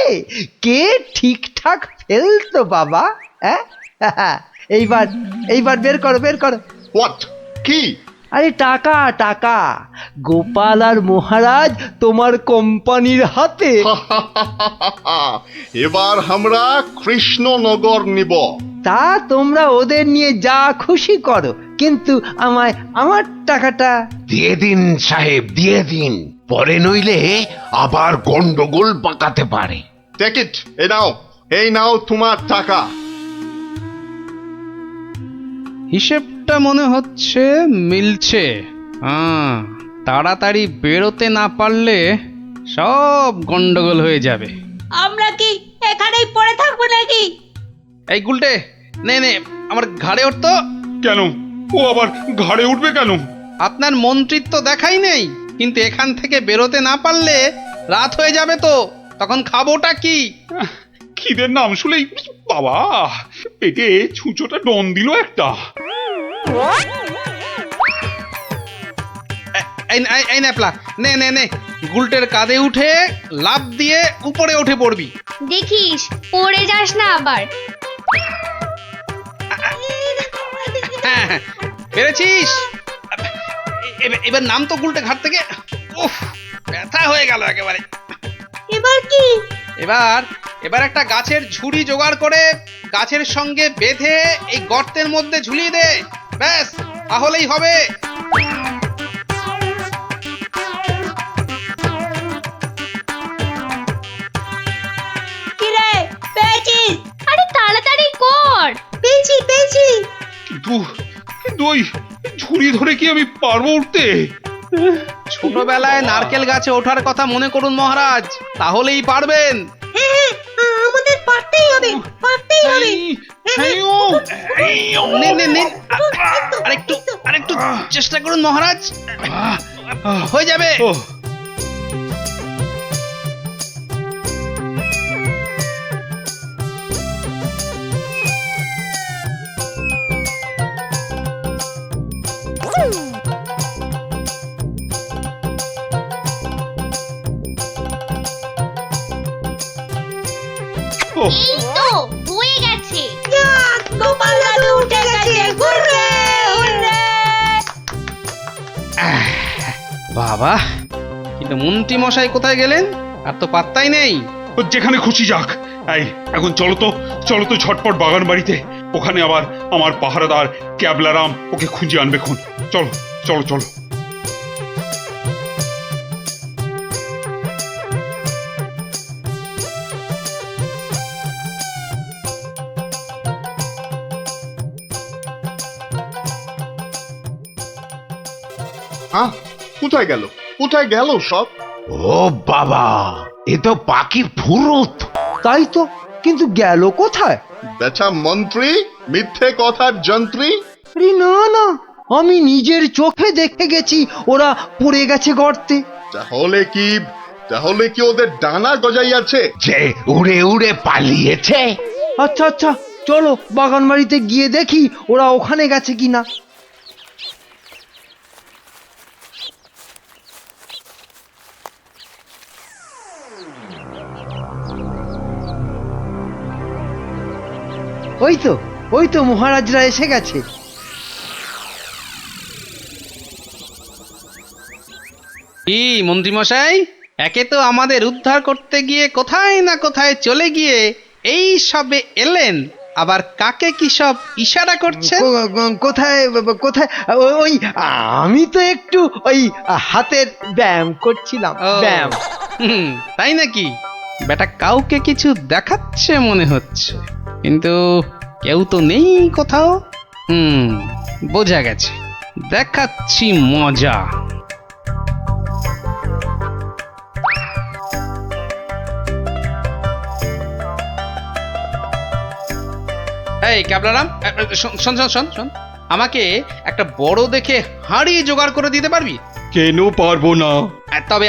কে ঠিকঠাক ফেলতো বাবা? হ্যাঁ, এইবার এইবার বের করো, বের করো। হোয়াট? কি? আরে টাকা টাকা, গোপাল আর মহারাজ তোমার কোম্পানির হাতে। এবার আমরা কৃষ্ণনগর নিব। তা তোমরা ওদের নিয়ে যা খুশি করো, কিন্তু আমায় আমার টাকাটা দিয়ে দিন সাহেব, দিয়ে দিন, পরে নইলে আবার গন্ডগোল পাকাতে পারে। টেক ইট, এই নাও তোমার টাকা। হিসেবটা মনে হচ্ছে মিলছে। হ্যাঁ, তাড়াতাড়ি বেরোতে না পারলে সব গন্ডগোল হয়ে যাবে। আমরা কি এখানেই পড়ে থাকবো নাকি? এই গুলটে, নে নে আমার ঘাড়ে উঠতো। কেন? ও আবার ঘাড়ে উঠবে কেন? আপনার মন্ত্রিত্ব দেখাই নেই, কিন্তু এখান থেকে বেরোতে না পারলে রাত হয়ে যাবে তো, তখন খাবোটা কি? খিদের নাম শুলেই বাবা পেটে ছুঁচোটা ডন দিল একটা। এই ন্যাপলা, নে নে নে, গুলটের কাঁধে উঠে লাফ দিয়ে উপরে উঠে পড়বি। দেখিস পড়ে যাস না আবার। হ্যাঁ, পেরেছিস? এবার নাম তো গুলটে ঘাট থেকে। উফ, ব্যথা হয়ে গেল একেবারে। এবার কি? এবার একটা গাছের ঝুড়ি জোগাড় করে গাছের সঙ্গে বেঁধে এই গর্তের মধ্যে ঝুলিয়ে দে, ব্যাস তাহলেই হবে। কিরে, পেয়েছিস? আরে তাড়াতাড়ি কর। পেয়েছি পেয়েছি। কিন্তু ওই ঝুড়ি ধরে কি আমি পারবো উঠতে? ছোটবেলায় নারকেল গাছে ওঠার কথা মনে করুন মহারাজ, তাহলেই পারবেন। আমাদের পারতেই হবে, পারতেই হবে। আরেকটু চেষ্টা করুন মহারাজ, হয়ে যাবে। এই তো হয়ে গেছে। গোপাল দাদু উঠে গেছে। Hurray hurray. বাবা, কিন্তু মন্ত্রী মশাই কোথায় গেলেন? আর তো পাত্তাই নেই। ও যেখানে খুশি যাক। এই এখন চলো তো ঝটপট বাগান বাড়িতে, ওখানে আবার আমার পাহারাদার ক্যাবলারাম ওকে খুঁজে আনবে খুন। চলো চলো চলো। হ্যাঁ, কোথায় গেল কোথায় গেল সব? ও বাবা, এ তো পাখির ফুরুত। তাই তো, কিন্তু গেল কোথায়? বেটা মন্ত্রী, মিথ্যে কথার যন্ত্রী। আরে না না, আমি নিজের চোখে দেখে গেছি ওরা পড়ে গেছে গর্তে। তাহলে কি ওদের ডানা গজাইয়াছে? যে উড়ে উড়ে পালিয়েছে। আচ্ছা আচ্ছা, চলো বাগান বাড়িতে গিয়ে দেখি ওরা ওখানে গেছে কিনা। ওই তো মহারাজরা এসে গেছে। কি মন্ত্রী মশাই, একে তো আমাদের উদ্ধার করতে গিয়ে কোথায় না কোথায় চলে গিয়ে এই সবে এলেন, আবার কাকে কি সব ইশারা করছেন? কোথায় কোথায়? ওই আমি তো একটু ওই হাতের ব্যায়াম করছিলাম। ব্যায়াম। তাই নাকি? বেটা কাউকে কিছু দেখাচ্ছে মনে হচ্ছে, কিন্তু কেউ তো নেই কোথাও। বোঝা গেছে, দেখাচ্ছি মজা। এই ক্যাবলারাম, শোন শোন শোন শোন, আমাকে একটা বড় দেখে হাঁড়ি জোগাড় করে দিতে পারবি? কেন পারবো না? তবে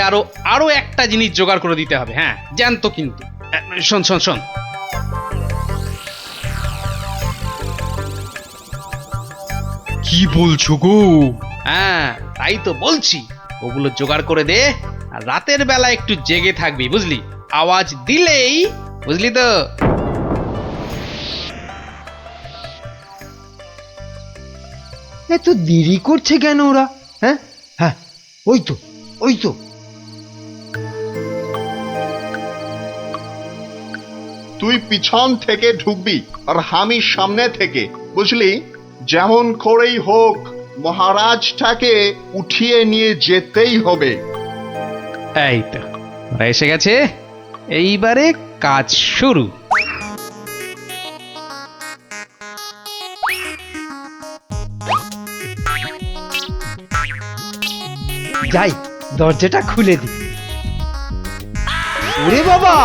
আরো একটা জিনিস জোগাড় করে দিতে হবে। হ্যাঁ, জ্যান্ত কিন্তু। শোন শোন শোন, কি বলছো গো? হ্যাঁ তাই তো বলছি, ওগুলো জোগাড় করে দে। আর রাতের বেলা একটু জেগে থাকবি, বুঝলি? আওয়াজ দিলেই, বুঝলি তো? এত দেরি করছে কেন ওরা? হ্যাঁ হ্যাঁ, ওই তো ওই তো। তুই পিছন থেকে ঢুকবি আর আমি সামনে থেকে, বুঝলি? যেমন করেই হোক মহারাজটাকে উঠিয়ে নিয়ে যেতেই হবে। এই তো ওরা এসে গেছে, এইবারে কাজ শুরু। যাই, দরজাটা খুলে দি। ওরে বাবা,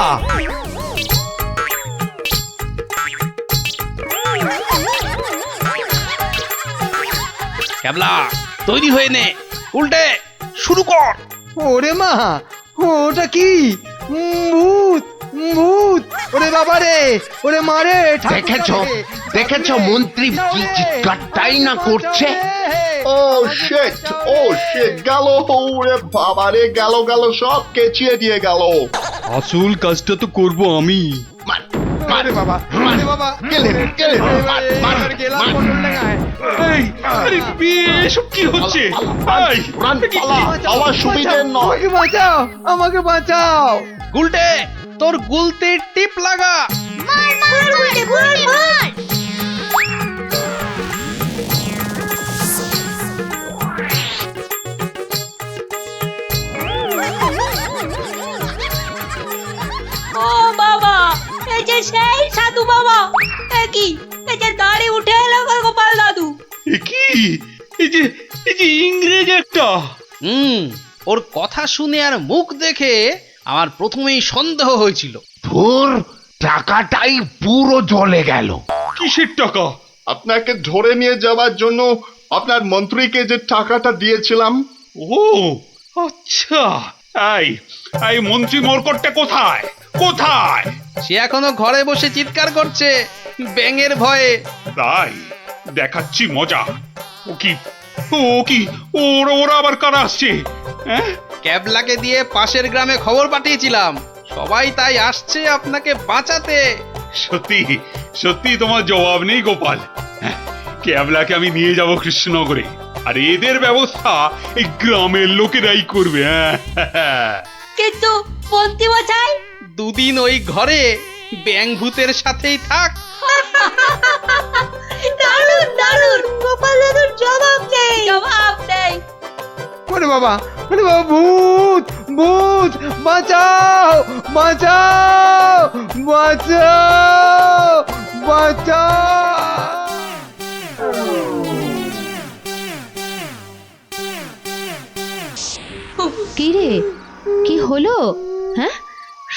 ক্যাবলা তৈরি হয়ে নে, উল্টে শুরু কর। ওরে মা, ওটা কি? ভূত ভূত! ওরে বাবা রে, ওরে মারে! দেখেছ মন্ত্রী কি চিৎকারটাই না করছে? ও শিট, গেল! ওরে বাবা রে, গেল সব কেচিয়ে দিয়ে গেল। আসল কাজটা তো করব আমি। ওরে বাবা, ওরে বাবা! এবার গেলাম পটল ডাঙায়। এই, আরে এসব কি হচ্ছে? এই, আমার সুবিধে নয়। আমাকে বাঁচাও, আমাকে বাঁচাও! গুলটে, তোর গুলতির টিপ লাগা। মার উল্টে মার। ও বাবা, এই যে সেই সাধু বাবা! এ কি, এই যে দাড়ি উঠে এলো গোপাল দাদু! কি এই যে ইংরেজ একটা! ওর কথা শুনে আর মুখ দেখে আমার প্রথমেই সন্দেহ হয়েছিল। ধুর, টাকাটাই পুরো জ্বলে গেল। কিসের টাকা? আপনাকে ধরে নিয়ে যাওয়ার জন্য আপনার মন্ত্রীকে যে টাকাটা দিয়েছিলাম। ও আচ্ছা, এই মন্ত্রী মরকটটা কোথায়? সে এখনো ঘরে বসে চিৎকার করছে ব্যাঙের ভয়ে। তাই দেখাচ্ছি মজা। ও কি ওরা আবার কারা আসছে? ক্যাবলাকে দিয়ে পাশের গ্রামে খবর পাঠিয়েছিলাম, সবাই তাই আসছে আপনাকে বাঁচাতে। সত্যি তোমার জবাব নেই গোপাল। ক্যাবলাকে আমি নিয়ে যাব কৃষ্ণনগরে, আর এদের ব্যবস্থা এই গ্রামের লোকেরাই করবে। কিন্তু মন্ত্রী মশাই, দুদিন ওই ঘরে ব্যাঙ ভূতের সাথেই থাক। দারুণ! গোপাল দাদুর জবাব নেই। ওরে বাবা, ভূত ভূত! বাঁচাও, বাঁচাও, বাঁচাও, বাঁচাও! কি রে, কি হলো? হ্যাঁ,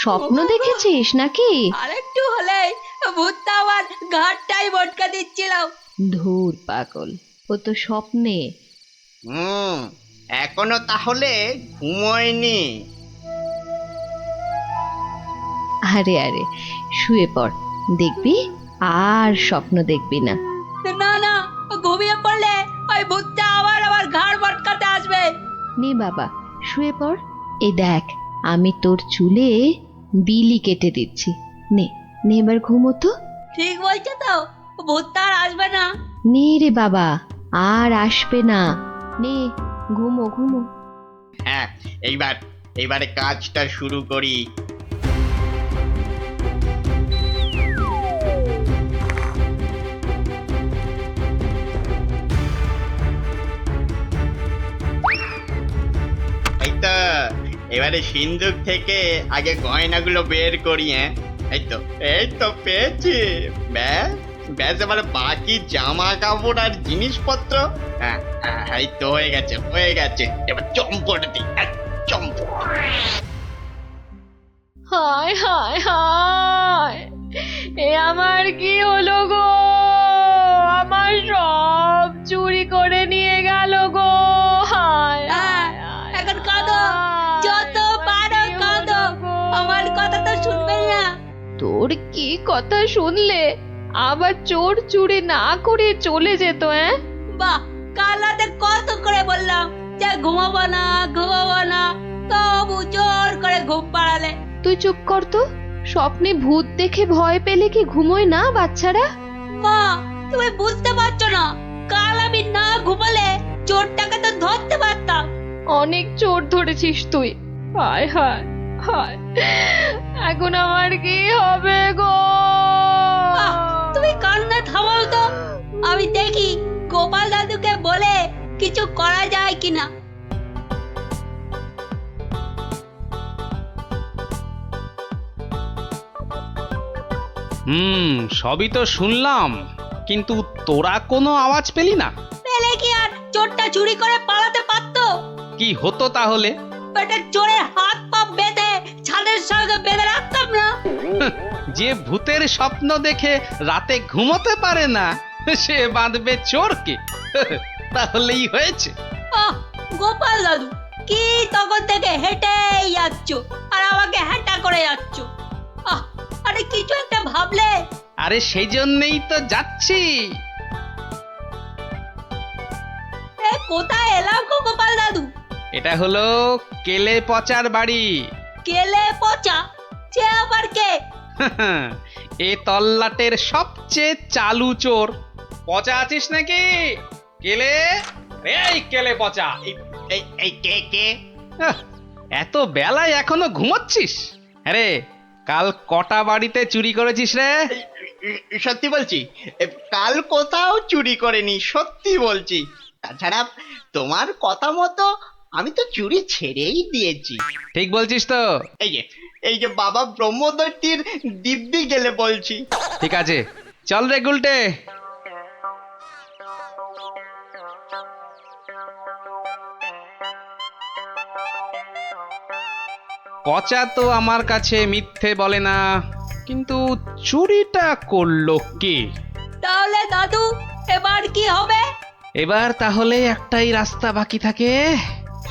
স্বপ্ন দেখেছিস নাকি? আরেকটু হলে ভূতটা আমার ঘাটটাই বটকা দিচ্ছিল। ধুর পাগল, ও তো স্বপ্নে। এখনো তাহলে ঘুমোয়নি? আরে আরে, শুয়ে পড়, দেখবি আর স্বপ্ন দেখবি না। না, ঘুমিয়ে পড়লে ওই ভূতটা আবার আমার ঘাড় বটকাতে আসবে। নে বাবা, শুয়ে পড়। এই দেখ, আমি তোর চুলে বিলি কেটে দিচ্ছি। নে নে, এবার ঘুমো তো। ঠিক বলছো তো? ভূতটা আর আসবে না? নে রে বাবা, আর আসবে না। নে, ঘুমো ঘুমো। হ্যাঁ, এইবারে কাজটা শুরু করি। এই তো, এবারে সিন্দুক থেকে আগে গয়নাগুলো বের করি। এই তো পেয়েছি। ব্যাস এবারে বাকি জামা কাপড় আর জিনিসপত্র। এই তো হয়ে গেছে। এবার চম্পট দিই, চম্পট। হায় হায় হায়, এ আমার কি হলো গো? আমার সব চুরি করে নিয়ে গেল গো। হায় হায় হায়। কথা শুনলে আবার চোর চুরি না করে চলে যেত। বাহ, কাল রাতে কত করে বললাম যে ঘুমাবো না, তবু জোর করে ঘুম পাড়ালে। তুই চুপ কর তো। স্বপ্নে ভূত দেখে ভয় পেলে কি ঘুমোয় না বাচ্চারা? মা, তুমি বুঝতে পারছো না, কাল আমি না ঘুমালে চোরটাকে তো ধরতে পারতাম। অনেক চোর ধরেছিস তুই। হায় হায় হায়, এখন আমার কি হবে গো? তুমি কান্না থামাও তো, আমি দেখি গোপাল দাদুকে বলে কিছু করা যায় কিনা। সবই তো শুনলাম, কিন্তু তোরা কোনো আওয়াজ পেলি না? পেলে কি আর চোরটা চুরি করে পালাতে পারতো? কি হতো তাহলে? পেটের চোরের হাত পা বেঁধে ছাদের সঙ্গে বেঁধে রাখতাম না। যে ভূতের স্বপ্ন দেখে রাতে ঘুমোতে পারে না, সে বাঁধবে চোরকে? তাহলেই হয়েছে। গোপাল দাদু, কি তখন থেকে হেঁটেই যাচ্ছ আর আমাকে হেঁটা করে যাচ্ছ? আরে কিছু একটা ভাবলে। আরে সেই জন্যই তো যাচ্ছি। কোথায় এলাম গো গোপাল দাদু? এটা হলো কেলে পচার বাড়ি। কেলে পচা? সে আবার কে? এ তল্লাটের সবচেয়ে চালু চোর। পচা আছিস নাকি? কেলে, এই কেলে পচা। এই কে কে? এত বেলায় এখনো ঘুমাচ্ছিস? আরে কাল কটা বাড়িতে চুরি করেছিস রে? সত্যি বলছি, কাল কোথাও চুরি করেনি, সত্যি বলছি। তাছাড়া তোমার কথা মতো আমি তো চুরি ছেড়েই দিয়েছি। ঠিক বলছিস তো? এই যে বাবা ব্রহ্মদৈত্যের দিব্যি গেলে বলছি। ঠিক আছে, চল রে গুলটে। পচা তো আমার কাছে মিথ্যে বলে না, কিন্তু চুরিটা করলো কে? তাহলে দাদু এবার কি হবে? এবার তাহলে একটাই রাস্তা বাকি থাকে,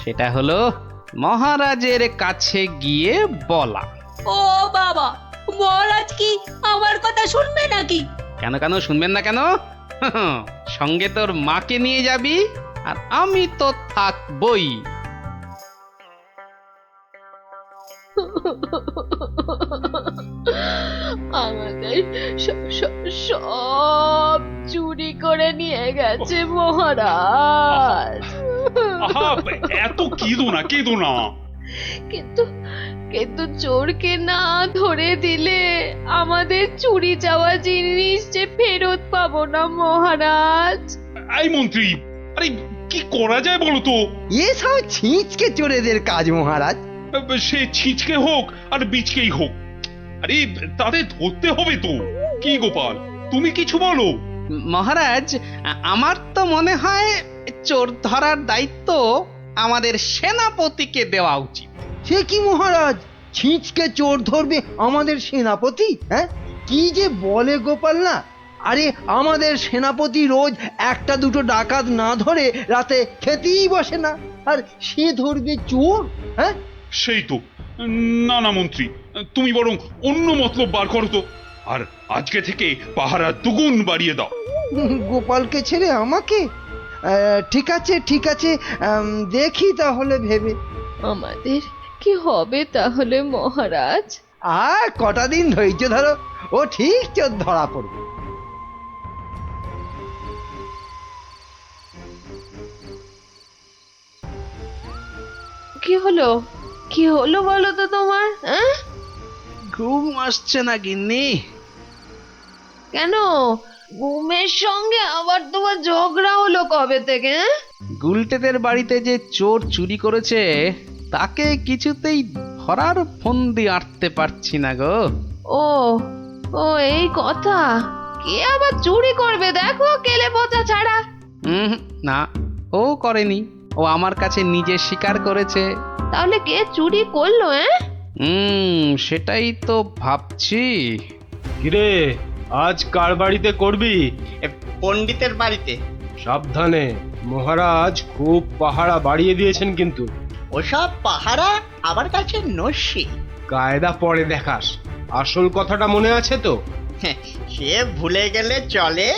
সেটা হলো মহারাজের কাছে গিয়ে বলা। ও বাবা, মহারাজ কি আমার কথা শুনবে নাকি? কেন কেন শুনবেন না কেন? সঙ্গে তোর মাকে নিয়ে যাবি, আর আমি তো থাকবই। আমাদের সব চুরি করে নিয়ে গেছে মহারাজ। এত কেঁদো না। কিন্তু চোরকে না ধরে দিলে আমাদের চুরি যাওয়া জিনিস যে ফেরত পাবো না মহারাজ। এই মন্ত্রী, আরে কি করা যায় বলো তো? এসব ছিঁচকে চোরেদের কাজ মহারাজ। সে ছিঁচকে হোক আর বিচকেই হোক, আরে তাদের ধরতে হবে তো। কি গোপাল, তুমি কিছু বলো। মহারাজ, আমার তো মনে হয় চোর ধরার দায়িত্ব আমাদের সেনাপতিকে দেওয়া উচিত। সে কি মহারাজ, ছিঁচকে চোর ধরবে আমাদের সেনাপতি? কি যে বলে গোপাল না। আরে আমাদের সেনাপতি রোজ একটা দুটো ডাকাত না ধরে রাতে খেতেই বসে না, আর সে ধরবে চোর? সেই তো। না মন্ত্রী, তুমি বরং অন্য মতলব বার করো তো, আর আজকে থেকে পাহারা দুগুণ বাড়িয়ে দাও। গোপালকে ছেড়ে আমাকে? ঠিক আছে, দেখি তাহলে ভেবে। আমাদের কি হবে তাহলে মহারাজ? আর কটা দিন ধৈর্য ধরো, ও ঠিক চোর ধরা পড়বে। কি হলো বলো তো তোমার? ঘুম আসছে না গিন্নি? কেন, ঘুমের সঙ্গে আবার তোমার ঝগড়া হলো কবে থেকে? গুলটেদের বাড়িতে যে চোর চুরি করেছে তাকে কিছুতেই ধরার ফন্দি আটতে পারছি না গো। ও এই কথা। কে আবার চুরি করবে দেখো কেলে পচা ছাড়া? না, ও করেনি, ও আমার কাছে নিজে স্বীকার করেছে। তাহলে কে চুরি করলো? সেটাই তো ভাবছি। কিরে, আজ কার বাড়িতে করবি? পণ্ডিতের বাড়িতে। সাবধানে, মহারাজ খুব পাহারা বাড়িয়ে দিয়েছেন কিন্তু। ওসব পাহারা আমার কাছে নস্যি। কায়দা পরে দেখাস, আসল কথাটা মনে আছে তো? সে ভুলে গেলে চলে,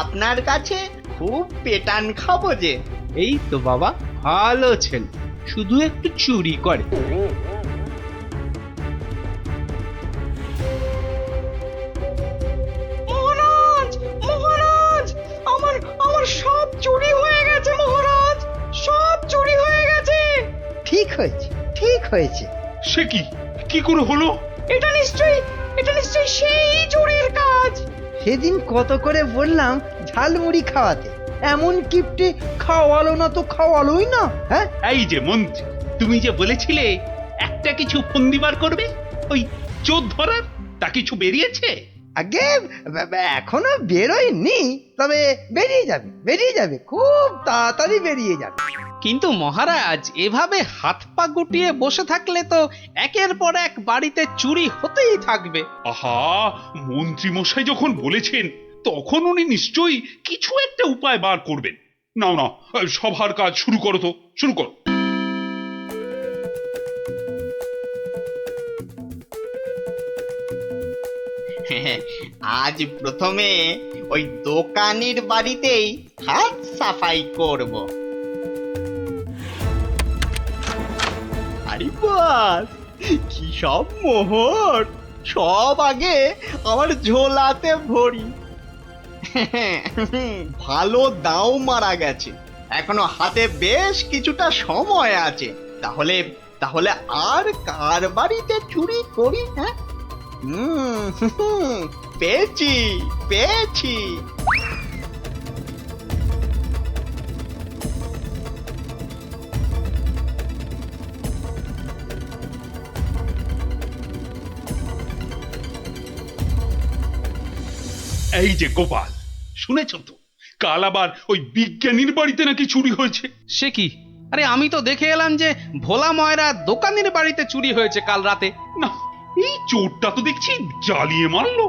আপনার কাছে খুব পেটান খাবো যে। এই তো বাবা, ভালো ছেলে, শুধু একটু চুরি করে। মহারাজ, মহারাজ, আমার আমার সব চুরি হয়ে গেছে মহারাজ, সব চুরি হয়ে গেছে। ঠিক হয়েছে, ঠিক হয়েছে। সে কি, কি করে হলো? এটা নিশ্চয়ই সেই চোরের কাজ। সেদিন কত করে বললাম ঝালমুড়ি খাওয়াতে, এমন কিপটে খাওয়ালো না তো খাওয়ালোই না। হ্যাঁ, এই যে মন্ত্রী, তুমি যে বলেছিলে একটা কিছু ফন্দি বার করবে, ওই চোর ধরার, তা কিছু বেরিয়েছে? আগে এখনো বেরোয়নি, তবে বেরিয়ে যাবে, খুব তাড়াতাড়ি বেরিয়ে যাবে। কিন্তু মহারাজ, এভাবে হাত পা গুটিয়ে বসে থাকলে তো একের পর এক বাড়িতে চুরি হতেই থাকবে। আহা, মন্ত্রী মশাই যখন বলেছেন, তখন উনি নিশ্চয়ই কিছু একটা উপায় বার করবেন। নাও না, সভার কাজ শুরু করো তো, শুরু করো। আজ প্রথমে ওই দোকানির বাড়িতেই হাত সাফাই করব। আরে বাস, কি সব মোহর, সব আগে আমার ঝোলাতে ভরি। ভালো দাও মারা গেছে, এখনো হাতে বেশ কিছুটা সময় আছে। তাহলে তাহলে আর কার বাড়িতে চুরি করি? হ্যাঁ, পেয়েছি পেয়েছি। এই যে গোপাল, শুনেছ তো, কাল আবার ওই বিজ্ঞানীর বাড়িতে নাকি চুরি হয়েছে। সে কি? আরে আমি তো দেখে এলাম যে ভোলা ময়রা দোকানের বাড়িতে চুরি হয়েছে কাল রাতে। না, এই চোরটা তো দেখছি জ্বালিয়ে মারলো।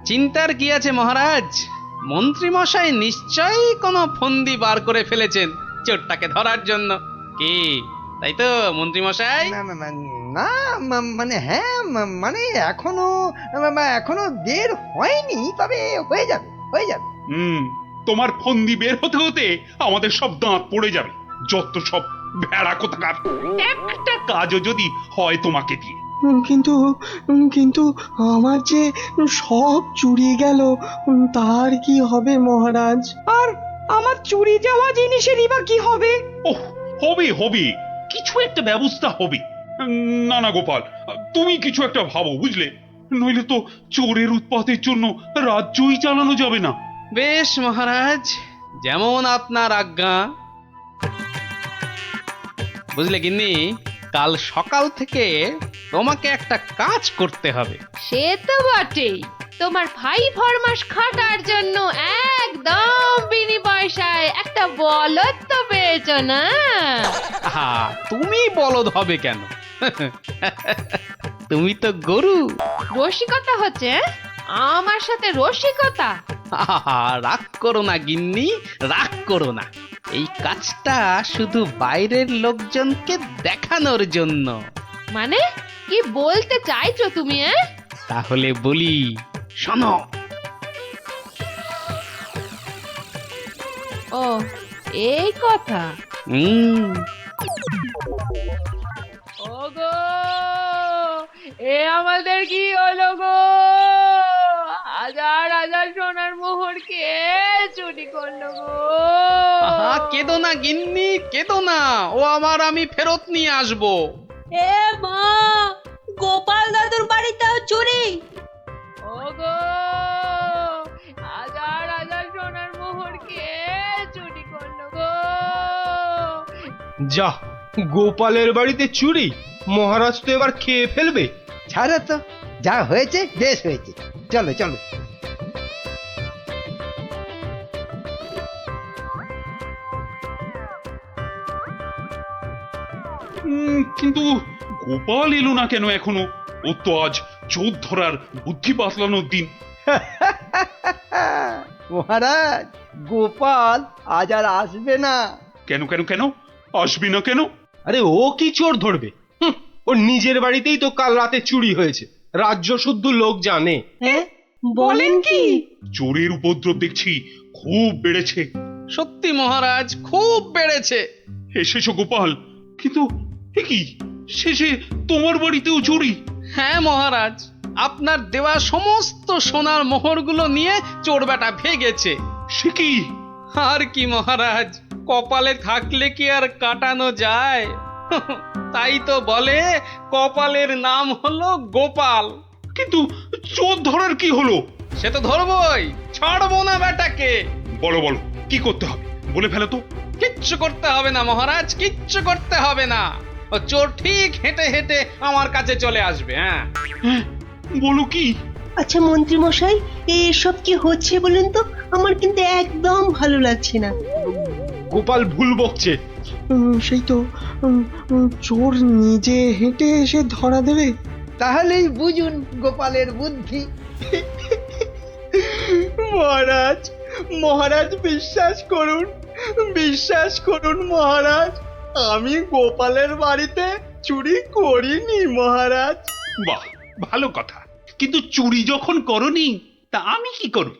চিন্তার কি আছে মহারাজ, মন্ত্রী মশাই নিশ্চয়ই কোনো ফন্দি বার করে ফেলেছেন চোরটাকে ধরার জন্য। কি তাই তো মন্ত্রী মশাই? না মানে হ্যাঁ, মানে এখনো বের হয়নি, তবে হয়ে যাবে। তোমার ফন্দি বের হতে হতে আমাদের সব দাঁত পড়ে যাবে, যত সব ভেড়া কোথাকার। একটা কাজও যদি হয় তোমাকে দিয়ে। কিন্তু কিন্তু আমার যে সব চুরি গেল, তার কি হবে মহারাজ? আর আমার চুরি যাওয়া জিনিসেরই বা কি হবে? ওহ, হবে, কিছু একটা ব্যবস্থা হবে। না না গোপাল, তুমি কিছু একটা ভাবো, বুঝলে? নইলে তো চোরের উৎপাতের জন্য রাজ্যই চালানো যাবে না। বেশ মহারাজ, যেমন আপনার আজ্ঞা। বুঝলে গিন্নি, কাল সকাল থেকে তোমাকে একটা কাজ করতে হবে। সে তো বটেই, তোমার ভাই ফরমাস খাটার জন্য একদম বিনি পয়সায় একটা বলদ তো পেয়েছ না? তুমি বলদ হবে কেন? তুমি তো গরু। রসিকতা হচ্ছে? আমার সাথে রসিকতা? রাগ করো না গিন্নি, রাগ করো না। এই কাজটা শুধু বাইরের লোকজনকে দেখানোর জন্য। মানে কি বলতে চাইছো তুমি? তাহলে বলি, শোনো। ও, এই কথা। ওগো, এ আমাদের কি হলো গো? হাজার হাজার সোনার মোহর কে চুরি করলো গো? কেঁদো না গিন্নি, কেঁদো না, ও আমি ফেরত নিয়ে আসবো। এ মা, গোপাল দাদুর বাড়িতেও চুরি? ওগো, হাজার হাজার সোনার মোহর কে চুরি করলো গো? যা, গোপালের বাড়িতে চুরি? মহারাজ তো এবার খেয়ে ফেলবে। ছাড়ো তো, যা হয়েছে বেশ হয়েছে, চলো চলো। কিন্তু গোপাল এলো না কেন এখনো? ও তো আজ চোর ধরার বুদ্ধি বাতলানোর দিন। মহারাজ, গোপাল আজ আর আসবে না। কেন কেন কেন আসবে না কেন? আরে ও কি চোর ধরবে? ওর নিজের বাড়িতেই তো কাল রাতে চুরি হয়েছে, রাজ্য শুদ্ধ লোক জানে। বলেন কি? চোরের উপদ্রব দেখছি খুব বেড়েছে। সত্যি মহারাজ, খুব বেড়েছে। এসেছো গোপাল, কিন্তু এ কি, শেষে তোমার বাড়িতেও চুরি? হ্যাঁ মহারাজ, আপনার দেওয়া সমস্ত সোনার মোহরগুলো নিয়ে চোর বেটা ভেগেছে। সে কি? আর কি মহারাজ, কপালে থাকলে কি আর কাটানো যায়? তাই তো বলে কপালের নাম হলো গোপাল। কিন্তু চোর ধরার কি হলো? সে তো ধরবই, ছাড়বো না বেটাকে। বলো বলো, কি করতে হবে বলে ফেলো তো। কিচ্ছু করতে হবে না মহারাজ, কিচ্ছু করতে হবে না। ও চোর ঠিক হেঁটে হেঁটে আমার কাছে চলে আসবে। হ্যাঁ, বলো কি? আচ্ছা মন্ত্রী মশাই, এসব কি হচ্ছে বলুন তো? আমার কিন্তু একদম ভালো লাগছে না। গোপাল ভুল বকছে। সেই তো, চোর নিজে হেঁটে এসে ধরা দেবে। তাহলেই বুঝুন গোপালের বুদ্ধি। মহারাজ, মহারাজ বিশ্বাস করুন, বিশ্বাস করুন মহারাজ, আমি গোপালের বাড়িতে চুরি করিনি মহারাজ। বাহ, ভালো কথা। কিন্তু চুরি যখন করনি, তা আমি কি করব?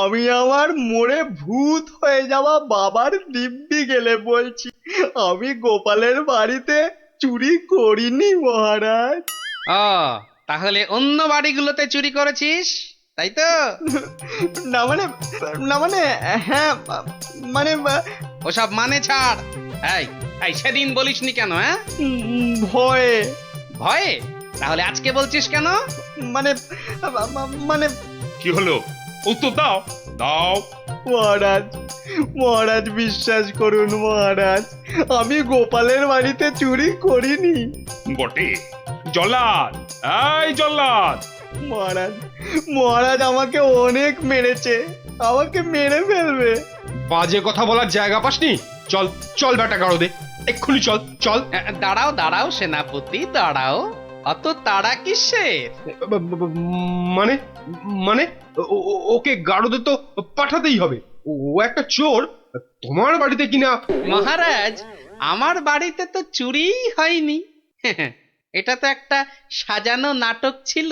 আমি আমার মোড়ে ভূত হয়ে যাওয়া বাবার দিব্যি গেলে বলছি, আমি গোপালের বাড়িতে চুরি করিনি মহারাজ। ও, তাহলে অন্য বাড়িগুলোতে চুরি করেছিস, তাই তো? না মানে হ্যাঁ, মানে ওসব মানে ছাড়। এই এই সেদিন বলিসনি কেন? হ্যাঁ, ভয়ে। ভয়ে? তাহলে আজকে বলছিস কেন? মানে মানে কি হলো? উত্তর দাও, দাও। মহারাজ, মহারাজ বিশ্বাস করুন মহারাজ, আমি গোপালের বাড়িতে চুরি করিনি। বটে? জল্লাদ, এই জল্লাদ! মহারাজ, মহারাজ আমাকে অনেক মেরেছে, আমাকে মেরে ফেলবে। বাজে কথা বলার জায়গা পাসনি? চল চল বেটা গাড়ো দে, এক্ষুনি চল চল। দাঁড়াও দাঁড়াও সেনাপতি, দাঁড়াও। অত তাড়া কিসের? মানে মানে ওকে গাড়োদে তো পাঠাতেই হবে। ও একটা চোর, তোমার বাড়িতে কিনা। মহারাজ, আমার বাড়িতে তো চুরিই হয়নি। এটা তো একটা সাজানো নাটক ছিল।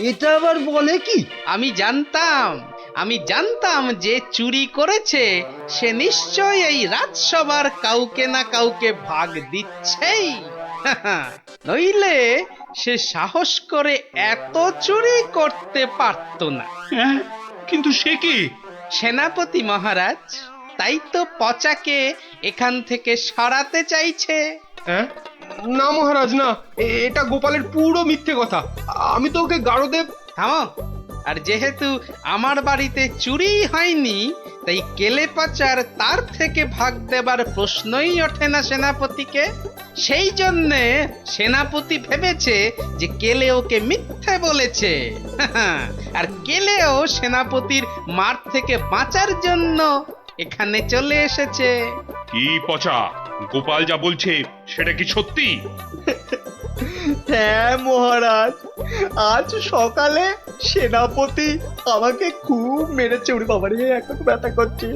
এটা আবার বলে কি? আমি জানতাম যে চুরি করেছে সে নিশ্চয়ই এই রাজসভার কাউকে না কাউকে ভাগ দিচ্ছেই। নইলে সে সাহস করে এত চুরি করতে পারত না। কিন্তু সে কি? সেনাপতি মহারাজ, তাই তো পচাকে এখান থেকে সরাতে চাইছে। হ্যাঁ? না মহারাজ না, এটা গোপালের পুরো মিথ্যে কথা। আমি তো ওকে গাড়োদেব। থামো। আর যেহেতু আমার বাড়িতে চুরি হয়নি, তাই কেলে পাচার তার থেকে ভাগ দেবার প্রশ্নই ওঠে না সেনাপতিকে। সেই জন্যে সেনাপতি ভেবেছে যে কেলে ওকে মিথ্যে বলেছে। আর কেলেও সেনাপতির মার থেকে বাঁচার জন্য এখানে চলে এসেছে। কি পচা, গোপাল যা বলছে সেটা কি সত্যি? হ্যাঁ মহারাজ, আজ সকালে সেনাপতি আমাকে খুব মেরেছে। উড়ি বাবারে, এখন ব্যথা করছে।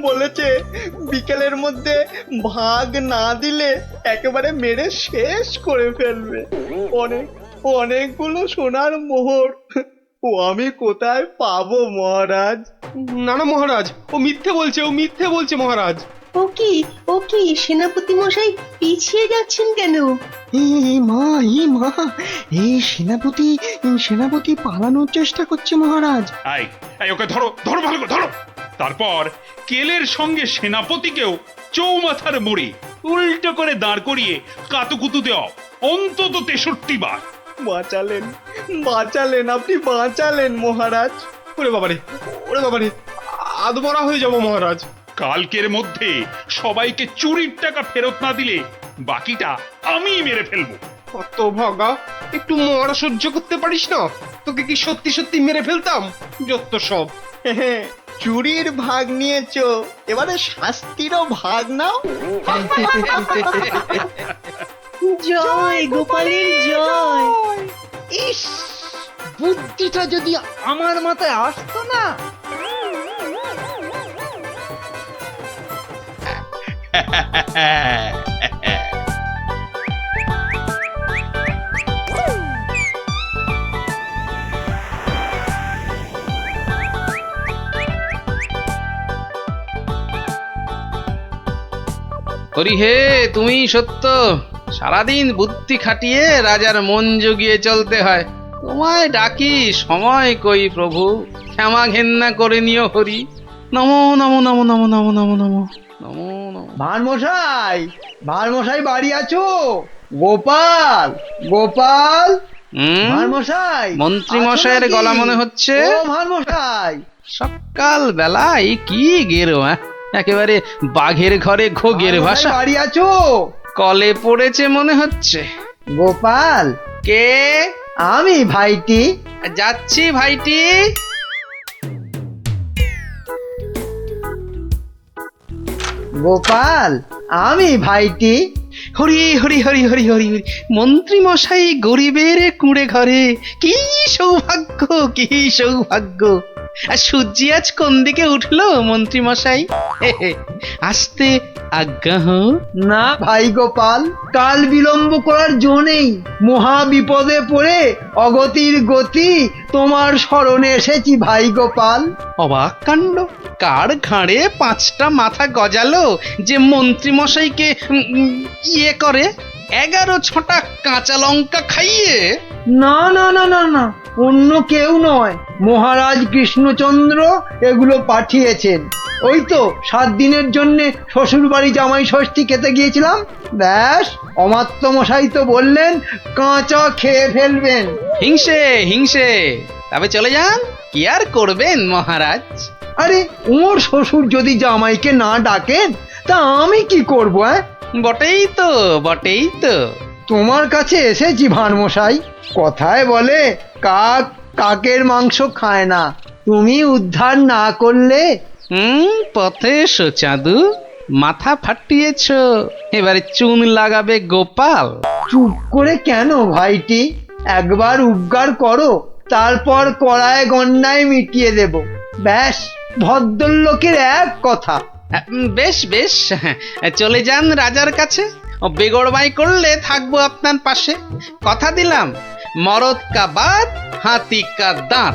বলেছে বিকেলের মধ্যে ভাগ না দিলে একেবারে মেরে শেষ করে ফেলবে। অনেকগুলো সোনার মোহর ও আমি কোথায় পাবো মহারাজ? না না মহারাজ, ও মিথ্যে বলছে মহারাজ। ও কি সেনাপতি মশাই পিছিয়ে যাচ্ছেন কেন? মা এই সেনাপতি পালানোর চেষ্টা করছে মহারাজ। এই ওকে ধরো, ধরো, ভালো করে ধরো। তারপর কেলের সঙ্গে সেনাপতিকেও চৌমাথার মোড়ে উল্টো করে দাঁড় করিয়ে কাতুকুতু দেওয়া অন্তত 63 বার। বাঁচালেন আপনি, বাঁচালেন মহারাজ। ওরে বাবারে, আদমরা হয়ে যাবো মহারাজ। কালকের মধ্যে সবাইকে চুরির টাকা ফেরত না দিলে বাকিটা আমি মেরে ফেলবো। কত ভাগা, একটু মরা সহ্য করতে পারিস না? তোকে কি সত্যি সত্যি মেরে ফেলতাম? যত সব। চুরির ভাগ নিয়েছো, এবারে শাস্তিরও ভাগ নাও। জয় গোপালের জয়। ইস, বুদ্ধিটা যদি আমার মাথায় আসতো না। হরি হে, তুমি সত্য। সারাদিন বুদ্ধি খাটিয়ে রাজার মন জুগিয়ে চলতে হয়। তোমায় ডাকি, সময় কই প্রভু, ক্ষমা ঘেন্না করে নিও হরি। নমো নমো নমো নমো নমো নমো নমো নমো নমো। ভারমশাই, ভারমশাই বাড়ি আছো? গোপাল, গোপাল, ভারমশাই। মন্ত্রী মশাইয়ের গলা মনে হচ্ছে। ও ভারমশাই, সকাল বেলায় কি গেরো, একেবারে বাঘের ঘরে ঘোগের ভাষা। বাড়ি আছো? কলে পড়েছে মনে হচ্ছে। গোপাল, কে? আমি ভাইটি। যাচ্ছি ভাইটি। গোপাল, আমি ভাইটি। হরি হরি হরি হরি হরি হরি। মন্ত্রী মশাই গরিবের কুঁড়ে ঘরে, কি সৌভাগ্য, কি সৌভাগ্য। আর সূর্যি আজ কোন দিকে উঠলো মন্ত্রী মশাই? আসতে আজ্ঞা হোক। না ভাই গোপাল, কাল বিলম্ব করার জো নেই। মহা বিপদে পড়ে অগতির গতি তোমার স্মরণে এসেছি ভাই গোপাল। অবাক কাণ্ড, কার ঘাড়ে 5টা মাথা গজালো যে মন্ত্রী মশাইকে ইয়ে করে 11 ছটা কাঁচা লঙ্কা খাইয়ে? না না না না না, অন্য কেউ নয়, মহারাজ কৃষ্ণচন্দ্র এগুলো পাঠিয়েছেন। ওই তো 7 দিনের জন্য শ্বশুর বাড়ি জামাই ষষ্ঠী খেতে গিয়েছিলাম, ব্যাস অমাত্য মশাই তো বললেন কাঁচা খেয়ে ফেলবেন। হিংসে হিংসে, তবে চলে যান, কি আর করবেন মহারাজ। আরে ওর শ্বশুর যদি জামাইকে না ডাকেন তা আমি কি করব? বটেই তো, বটেই তো। তোমার কাছে এসেছি ভারমশাই। কথায় বলে কাক কাকের মাংস খায় না, তুমি উদ্ধার না করলে। পথে এসো চাঁদু, মাথা ফাটিয়েছ, এবারে চুন লাগাবে গোপাল। চুপ করে কেন ভাইটি? একবার উপকার করো, তারপর কড়ায় গন্ডায় মিটিয়ে দেব। ব্যাস ভদ্রলোকের এক কথা। বেশ বেশ, চলে যান রাজার কাছে। বেগড়বাই করলে থাকবো আপনার পাশে। কথা দিলাম, মরদ কা বাত, হাতি কা দাঁত।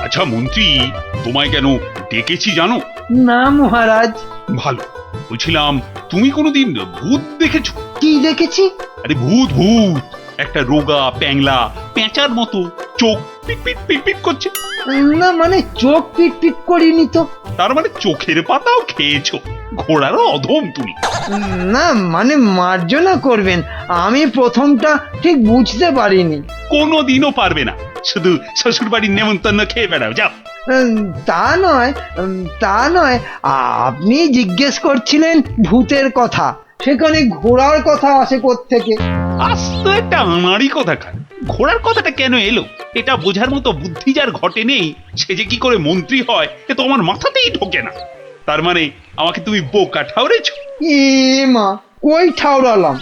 আচ্ছা মন্ত্রী, তোমায় কেন ডেকেছি জানো? না মহারাজ। ভালো, বলছিলাম তুমি কোনোদিন ভূত দেখেছো? কি দেখেছি? আরে ভূত ভূত, একটা রোগা প্যাংলা পেঁচার মতো, চোখ পিট পিট পিট পিট করছে। না মানে চোখ পিট পিট করিনি তো। তার মানে চোখের পাতাও খেয়েছো? ঘোড়ারও অধম তুমি। না মানে মার্জনা করবেন, আমি প্রথমটা ঠিক বুঝতে পারিনি। কোনোদিনও পারবে না, শুধু শ্বশুর বাড়ির নেমন্তন্ন খেয়ে বেড়াও, যাও। তা নয়, তা নয়, আপনি জিজ্ঞেস করছিলেন ভূতের কথা, সেখানে ঘোড়ার কথা আসে কোত্থেকে? আস্ত একটা আনাড়ি কথা খান, ঘোড়ার কথাটা কেন এলো এটা বোঝার মতো বুদ্ধি যার ঘটে নেই, সে যে কি করে মন্ত্রী হয় এ তো আমার মাথাতেই ঢোকে না। তার মানে আমাকে তুমি বোকা ঠাউরেছ? এ মা, কই ঠাউরালাম?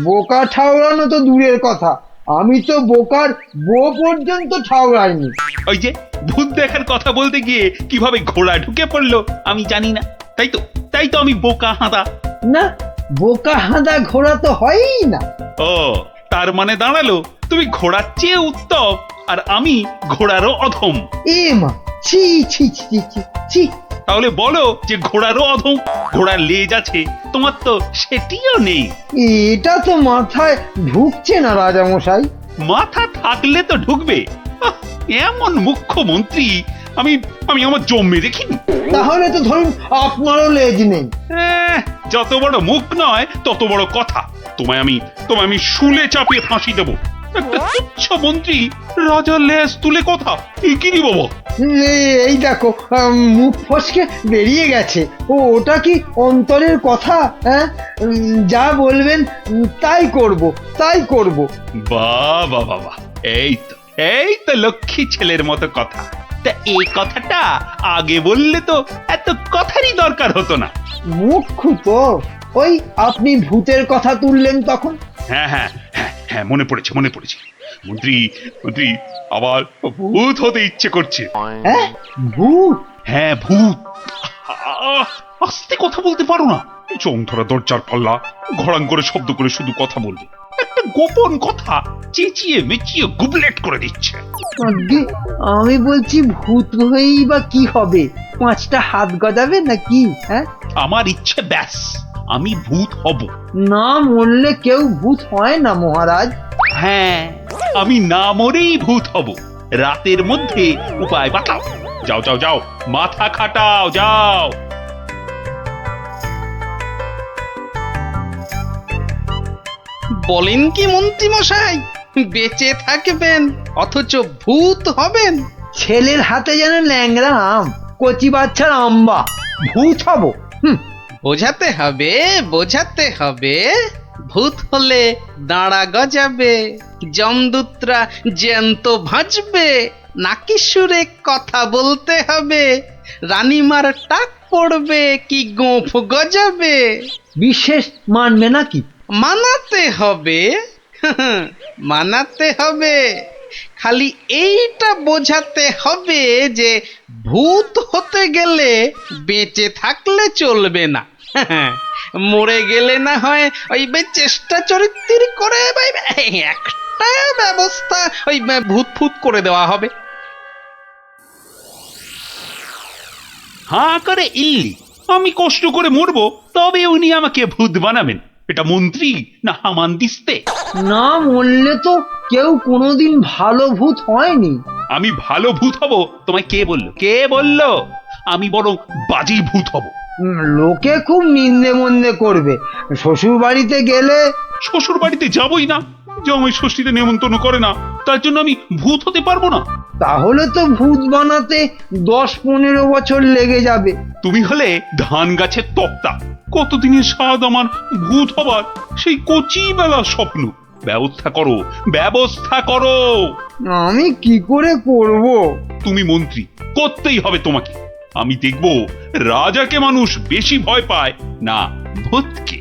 বোকা ঠাউরানো তো দূরের কথা, আমি তো বোকার বো পর্যন্ত ঠাউরাইনি। ওই যে ভূত দেখার কথা বলতে গিয়ে কিভাবে ঘোড়া ঢুকে পড়লো আমি জানি না, তাই তো আমি বোকা হাঁদা। না, বোকা হাঁদা ঘোড়া তো হয়ই না। ও, তার মানে দাঁড়ালো তুমি ঘোড়ার চেয়ে উত্তম আর আমি ঘোড়ারও অধম। এ মা, ছি ছি ছি ছি ছি। তাহলে বলো যে ঘোড়ারও অধম। ঘোড়ার লেজ আছে, তোমার তো সেটিও নেই। এটা তো মাথায় ঢুকছে না রাজামশাই। মাথা থাকলে তো ঢুকবে। এমন মুখ্যমন্ত্রী আমি আমি আমার জন্মে দেখিনি। তাহলে তো ধরুন আপনারও লেজ নেই। যত বড় মুখ নয় তত বড় কথা। তোমায় আমি শুলে চাপিয়ে ফাঁসি দেবো। একটা তুচ্ছ মন্ত্রী রাজার লেজ তুলে কথা, কি রে বাবা? এই দেখো, মুখ ফসকে বেরিয়ে গেছে। ওটা কি অন্তরের কথা? হ্যাঁ, যা বলবেন তাই করব, তাই করব। বাহ বাহ বাহ, এই তো লক্ষ্মী ছেলের মতো কথা। তা এই কথাটা আগে বললে তো এত কথারই দরকার হতো না। মুখ্য তো ওই আপনি ভূতের কথা তুললেন তখন। হ্যাঁ হ্যাঁ হ্যাঁ, মনে পড়েছে মন্ত্রী আবার ভূত হতে ইচ্ছে করছে। হ্যাঁ ভূত? হ্যাঁ ভূত। আস্তে কথা বলতে পারো না? চোখ ধরা দরজার পাল্লা, ঘড়াং করে শব্দ করে শুধু কথা বলবে। একটা একটা গোপন কথা চেঁচিয়ে মেচিয়ে গুবলেট করে দিচ্ছে। আজ্ঞে, আমি বলছি ভূত হয়েই বা কি হবে? 5টা হাত গজাবে নাকি? হ্যাঁ, আমার ইচ্ছে ব্যাস, আমি ভূত হব। না মরলে কেউ ভূত হয় না মহারাজ। হ্যাঁ, আমি না মরেই ভূত হব। রাতের মধ্যে উপায় বাতাও। যাও যাও যাও, মাথা খাটাও, যাও। বলেন কি মন্ত্রী মশাই, বেঁচে থাকবেন অথচ ভূত হবেন? ছেলের হাতে যেন ল্যাংড়া আম, কচি বাচ্চার আম্বা, ভূত হব? বোঝাতে হবে, বোঝাতে হবে। ভূত হলে দাঁড়া গজাবে, যমদূতরা জ্যান্ত ভাজবে, নাকি সুরে কথা বলতে হবে, রানীমার টাক পড়বে কি গোঁফ গজাবে। বিশেষ মানবে নাকি? মানাতে হবে, মানাতে হবে। খালি এইটা বোঝাতে হবে যে ভূত হতে গেলে বেঁচে থাকলে চলবে না, মরে গেলে না হয় ওই চেষ্টা চরিত্র করে একটা ব্যবস্থা ওই ভূত ফুত করে দেওয়া হবে। হাঁ করে ইল্লি, আমি কষ্ট করে মরবো তবে উনি আমাকে ভূত বানাবেন? এটা মন্ত্রী না হামানদিস্তে? না মরলে তো কেউ কোনোদিন ভালো ভূত হয়নি। আমি ভালো ভূত হব তোমায় কে বললো? কে বললো? আমি বরং বাজি ভূত হব। লোকে খুব নিন্দে মন্দে করবে। শ্বশুর বাড়িতে গেলে? শ্বশুর বাড়িতে যাবই না, জামাই ষষ্ঠীতে নেমন্তন্ন করে না, তার জন্য আমি ভূত হতে পারবো না। তাহলে তো ভূত বানাতে 10-15 বছর লেগে যাবে। তুমি হলে ধান গাছের তক্তা, কতদিনের স্বাদ আমার ভূত হবার, সেই কচি বেলা স্বপ্ন। ব্যবস্থা করো, ব্যবস্থা করো। আমি কি করে করব? তুমি মন্ত্রী, করতেই হবে তোমাকে। আমি দেখব রাজাকে মানুষ বেশি ভয় পায় না ভূতকে।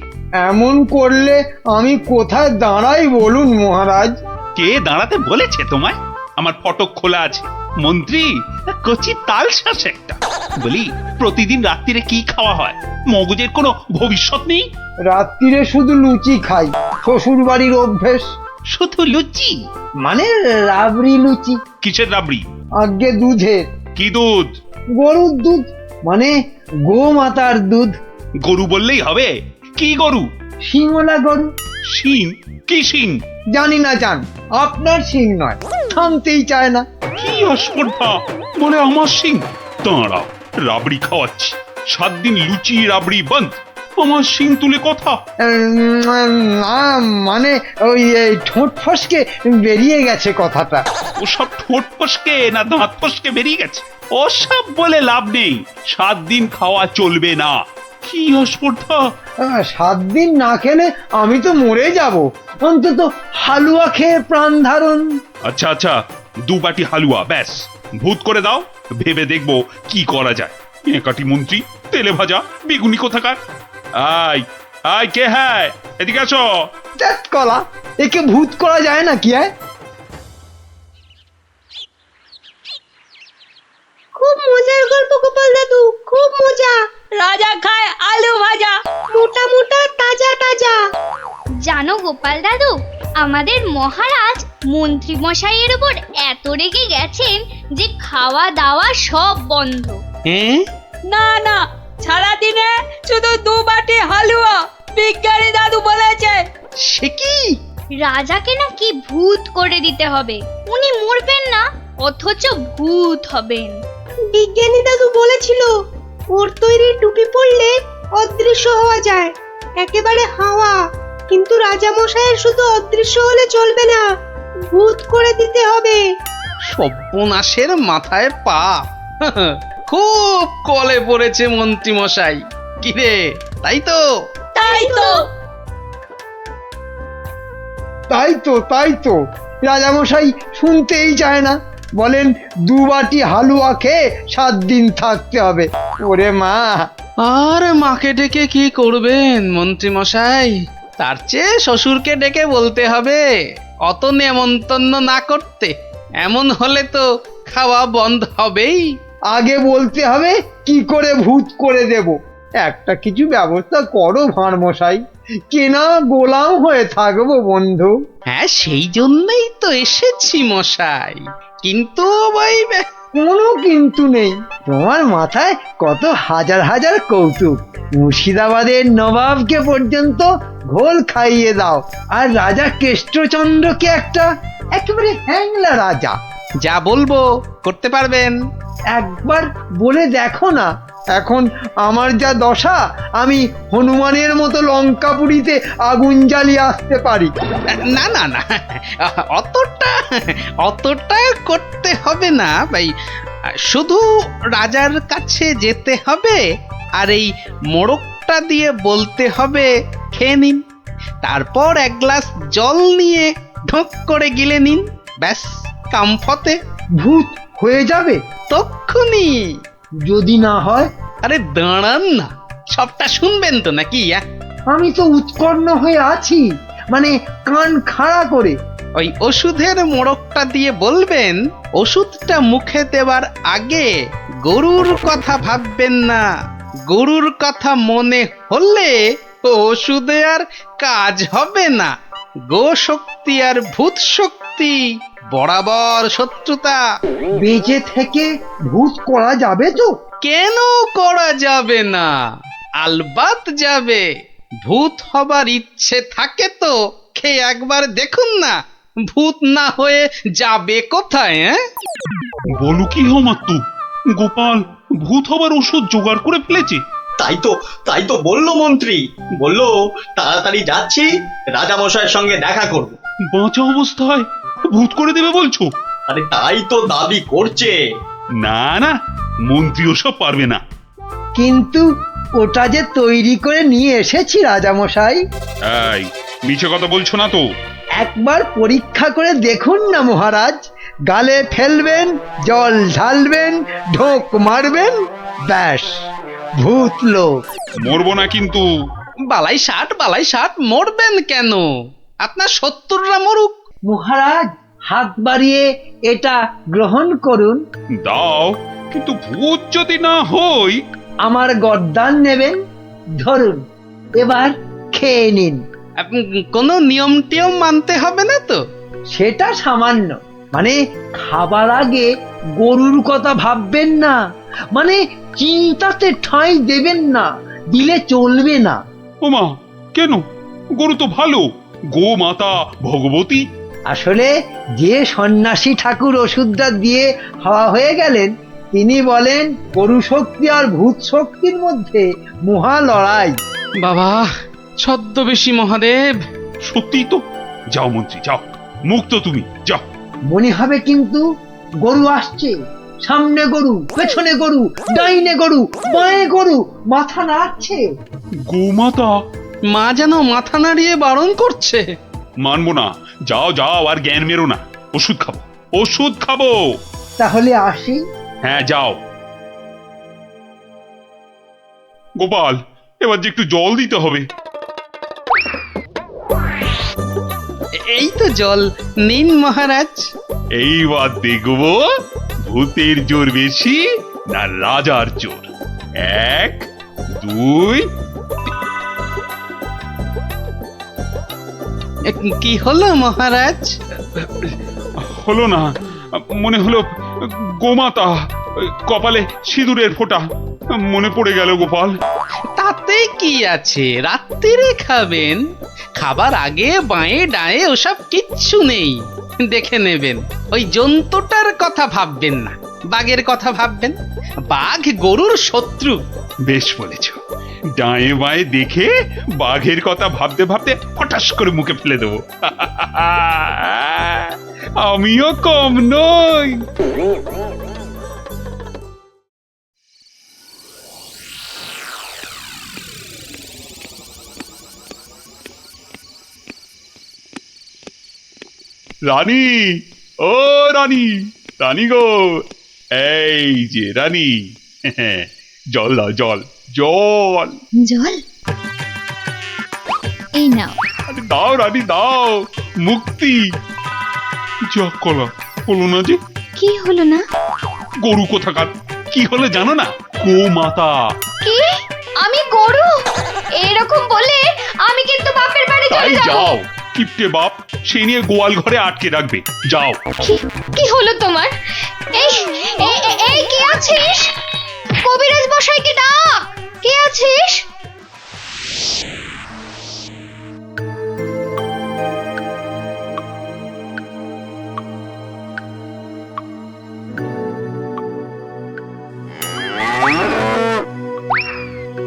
এমন করলে আমি কোথায় দাঁড়াই বলুন মহারাজ? কে দাঁড়াতে বলেছে তোমায়? আমার ফটক খোলা আছে। মন্ত্রী কচি তাল শ্বাস একটা। বলি, প্রতিদিন রাত্রিরে কি খাওয়া হয়? মগজের কোনো ভবিষ্যৎ নেই? রাত্রিরে শুধু লুচি খাই, শ্বশুর বাড়ির অভ্যেস। শুধু লুচি? মানে রাবড়ি লুচি। কিসের রাবড়ি? আগে দুধের। কি দুধ? গরুর দুধ, মানে গোমাতার দুধ। গরু বললেই হবে? কি গরু? শিঙলা গরু। শিং? কি শিং? জানি না জান, আপনার শিং নয়, থামতেই চায় না। কি অস্পর্ধা, বলে আমার শিং। দাঁড়া, রাবড়ি খাওয়াচ্ছি। 7 দিন লুচি রাবড়ি বন্ধ, আমার শিং তুলে কথা। না মানে ওই ঠোঁট ফসকে বেরিয়ে গেছে কথাটা। ওসব ঠোঁট ফসকে না দাঁত ফসকে বেরিয়ে গেছে? ওসব বলে লাভ নেই। 7 দিন খাওয়া চলবে না। কি অস্পর্ধা! 7 দিন না খেলে আমি তো মরে যাব। অন্তত হালুয়া খেয়ে প্রাণ ধারণ। আচ্ছা আচ্ছা, 2 বাটি হালুয়া ব্যাস। ভূত করে দাও, ভেবে দেখবো কি করা যায়। একাটি মন্ত্রী, তেলে ভাজা বেগুনি কোথাকার। আয় আয়, কে হ্যায়? এদিকে আসো। ধ্যাৎ কলা, একে ভূত করা যায় না কি? খুব মজার গল্প গোপাল দাদু, খুব মজা। রাজা খায় আলু ভাজা, মোটা মোটা তাজা তাজা। জানো গোপাল দাদু, আমাদের মহারাজ মন্ত্রী মশাইয়ের উপর এত রেগে গেছেন যে খাওয়া দাওয়া সব বন্ধ। না না, সারাদিনে শুধু 2 বাটি হালুয়া, বিজ্ঞানী দাদু বলেছে। সে কি? রাজাকে নাকি ভূত করে দিতে হবে। উনি মরবেন না, অথচ ভূত হবেন। বিজ্ঞানী দাদু বলেছিল ওর তৈরি টুপি পরলে অদৃশ্য হওয়া যায়, একেবারে হাওয়া। কিন্তু রাজা মশাইয়ের শুধু অদৃশ্য হলে চলবে না, ভূত করে দিতে হবে। সর্বনাশের মাথায় পা। খুব কলে পড়েছে মন্ত্রী মশাই। কিরে, তাই তো? তাই তো, তাই তো, তাই তো। রাজামশাই শুনতেই চায় না, বলেন 2 বাটি হালুয়া খেয়ে 7 দিন থাকতে হবে। ওরে মা! আর মাকে ডেকে কি করবেন মন্ত্রী মশাই? তার চেয়ে শ্বশুরকে ডেকে বলতে হবে অত নেমন্তন্ন না করতে। এমন হলে তো খাওয়া বন্ধ হবেই। আগে বলতে হবে কি করে ভূত করে দেব। একটা কিছু ব্যবস্থা করো ভাঁড় মশাই। কেনা গোলাম হয়ে থাকবো বন্ধু। হ্যাঁ, সেই জন্যই তো এসেছি মশাই, কিন্তু ওই কোনো কিন্তু নেই, তোমার মাথায় কত হাজার হাজার কৌতুক। মুর্শিদাবাদের নবাবকে পর্যন্ত ঘোল খাইয়ে দাও, আর রাজা কেষ্টচন্দ্রকে একেবারে হ্যাংলা রাজা। যা বলবো করতে পারবেন। একবার বলে দেখো না। এখন আমার যা দশা, আমি হনুমানের মতো লঙ্কাপুরীতে আগুন জ্বালিয়ে আসতে পারি। না না না, অতটা করতে হবে না ভাই। শুধু রাজার কাছে যেতে হবে, আর এই মোড়কটা দিয়ে বলতে হবে খেয়ে নিন, তারপর এক গ্লাস জল নিয়ে ঢোক করে গিলে নিন, ব্যাস কাম ফতে। ভূত হয়ে যাবে তক্ষুনি। যদি না হয়? আরে দাঁড়ান না, সবটা শুনবেন তো নাকি? আমি তো উৎকণ্ঠ হয়ে আছি, মানে কান খাড়া করে। ওই ওষুধের মোড়কটা দিয়ে বলবেন, ওষুধটা মুখে দেওয়ার আগে গরুর কথা ভাববেন না। গরুর কথা মনে হলে ওষুধে আর কাজ হবে না। গো শক্তি আর ভূত শক্তি বরাবর শত্রুতা। বেঁচে থেকে ভূত করা যাবে তো? কেন করা যাবে না? আলবাত যাবে। ভূত হবার ইচ্ছে থাকে তো খেয়ে একবার দেখুন না, ভূত না হয়ে যাবে কোথায়? বলো কি মাত্তু, গোপাল ভূত হবার ওষুধ জোগাড় করে ফেলেছে? তাই তো বললো মন্ত্রী, বললো তাড়াতাড়ি যাচ্ছি, রাজামশাইয়ের সঙ্গে দেখা করব। বাঁচা অবস্থায় ভূত করে দেবে বলছো? আরে তাই তো দাবি করছে। না না, মন্ত্রী ওসব পারবে না। কিন্তু ওটা যে তৈরি করে নিয়ে এসেছি রাজামশাই। এই মিছে কথা বলছো না তো? একবার পরীক্ষা করে দেখুন না মহারাজ। গালে ফেলবেন, জল ঢালবেন, ঢোক মারবেন, ব্যাস ভূত লোক। মরবো না কিন্তু। বালাই ষাট মরবেন কেন? আপনার 70রা মরুক। মহারাজ হাত বাড়িয়ে এটা গ্রহণ করুন। দাও, কিন্তু ভূত যদি না হই? আমার গর্দান নেবেন, ধরুন, এবার খেয়ে নিন। কোনো নিয়ম টিয়ম মানতে হবে না তো? সেটা সামান্য, মানে খাবার আগে গরুর কথা ভাববেন না, মানে চিন্তাতে ঠাঁই দেবেন না, দিলে চলবে না। ওমা, কেন? গরু তো ভালো, গো মাতা ভগবতী। আসলে যে সন্ন্যাসী ঠাকুর ওষুধটা দিয়ে হাওয়া হয়ে গেলেন, তিনি বলেন গরু শক্তি আর ভূত শক্তির মধ্যে মহা লড়াই। বাবা ছদ্মবেশী মহাদেব। সত্যি তো। যাও মন্ত্রী, যাও, মুক্ত তুমি, যাও। মনে হবে কিন্তু গরু আসছে, সামনে গরু, পেছনে গরু, ডাইনে গরু, বাঁয়ে গরু, মাথা নাড়ছে। গোমাতা। মা যেন মাথা নাড়িয়ে বারণ করছে। মানবো না, যাও যাও, আর জ্ঞান মেরো না। ওষুধ খাবো। তাহলে আসি। হ্যাঁ যাও। গোপাল, এবার যে একটু জল দিতে হবে। এই তো জল নিন মহারাজ। এইবার দেখবো ভূতের জোর বেশি না রাজার জোর। 1, 2। কি হলো মহারাজ? হলো না, মনে হলো গোমাতা, কপালে সিঁদুরের ফোঁটা মনে পড়ে গেল গোপাল। তাতে কি আছে, রাত্রিরে খাবেন। খাবার আগে বাঁয়ে ডায়ে ওসব কিচ্ছু নেই, দেখে নেবেন। ওই জন্তুটার কথা ভাববেন না, বাঘের কথা ভাববেন। বাঘ গরুর শত্রু। বেশ বলেছ। ডায়ে বাঁয়ে দেখে বাঘের কথা ভাবতে ভাবতে হঠাৎ করে মুখে ফেলে দেবো। আমিও কম নই। রানী, ও রানী, রানী গো, এই যে রানী, জল দাও, জল জল জল এই নাও। দাও রানী, দাও, মুক্তি। যা কলা হলো না যে। কি হলো না? গরু কোথাকার। কি হলো জানো না? গোমাতা। কি? আমি গরু? এরকম বলে আমি কিন্তু বাপের বাড়ি তাই চলে যাব যাও, কিপটে বাপ সে নিয়ে গোয়াল ঘরে আটকে রাখবে, যাও। কি হলো তোমার? এই এই কে আছিস? কবিরাজ মশাইকে ডাক। কে আছিস?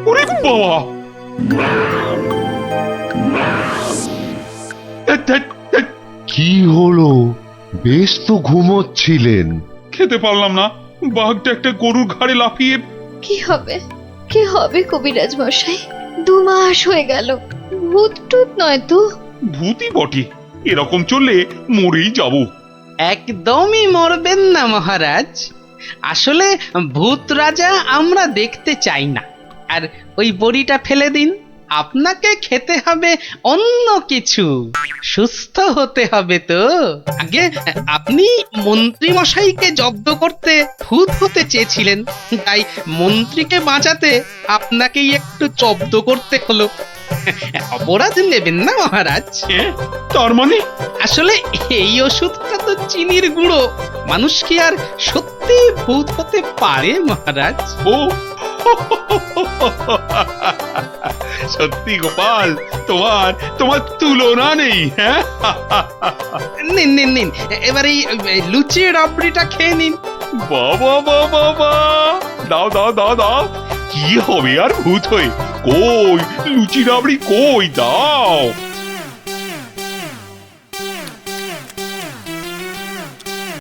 ওরে বাবা! কি হলো? বেশ তো ঘুমোচ্ছিলেন। খেতে পারলাম না, বাঘটা একটা গরুর ঘাড়ে লাফিয়ে। কি হবে? কি হবে কবিরাজ মশাই? 2 মাস হয়ে গেল, ভূত টুত নয় তো? ভূতই বটে, এরকম চললে মরেই যাব। একদমই মরবেন না মহারাজ। আসলে ভূত রাজা আমরা দেখতে চাই না। আর ওই বড়িটা ফেলে দিন, আপনাকে খেতে হবে অন্য কিছু, সুস্থ হতে হবে তো। আগে আপনি মন্ত্রী মশাইকে জব্দ করতে ভূত হতে চেয়েছিলেন, তাই মন্ত্রীকে বাঁচাতে আপনাকেই একটু জব্দ করতে হলো। অপরাধ নেবেন না মহারাজ। তার মানে? আসলে এই ওষুধটা তো চিনির গুঁড়ো, মানুষ কি আর সত্যি ভূত হতে পারে মহারাজ? ও সত্যি গোপাল, তোমার তুলনা নেই। হ্যাঁ, নিন নিন নিন, এবার এই লুচি রাবড়িটা খেয়ে নিন। বাবা বাবা বাবা, দাও দাও দাও দাও। কি হবে আর ভূত হয়ে? কই লুচি রাবড়ি কই, দাও।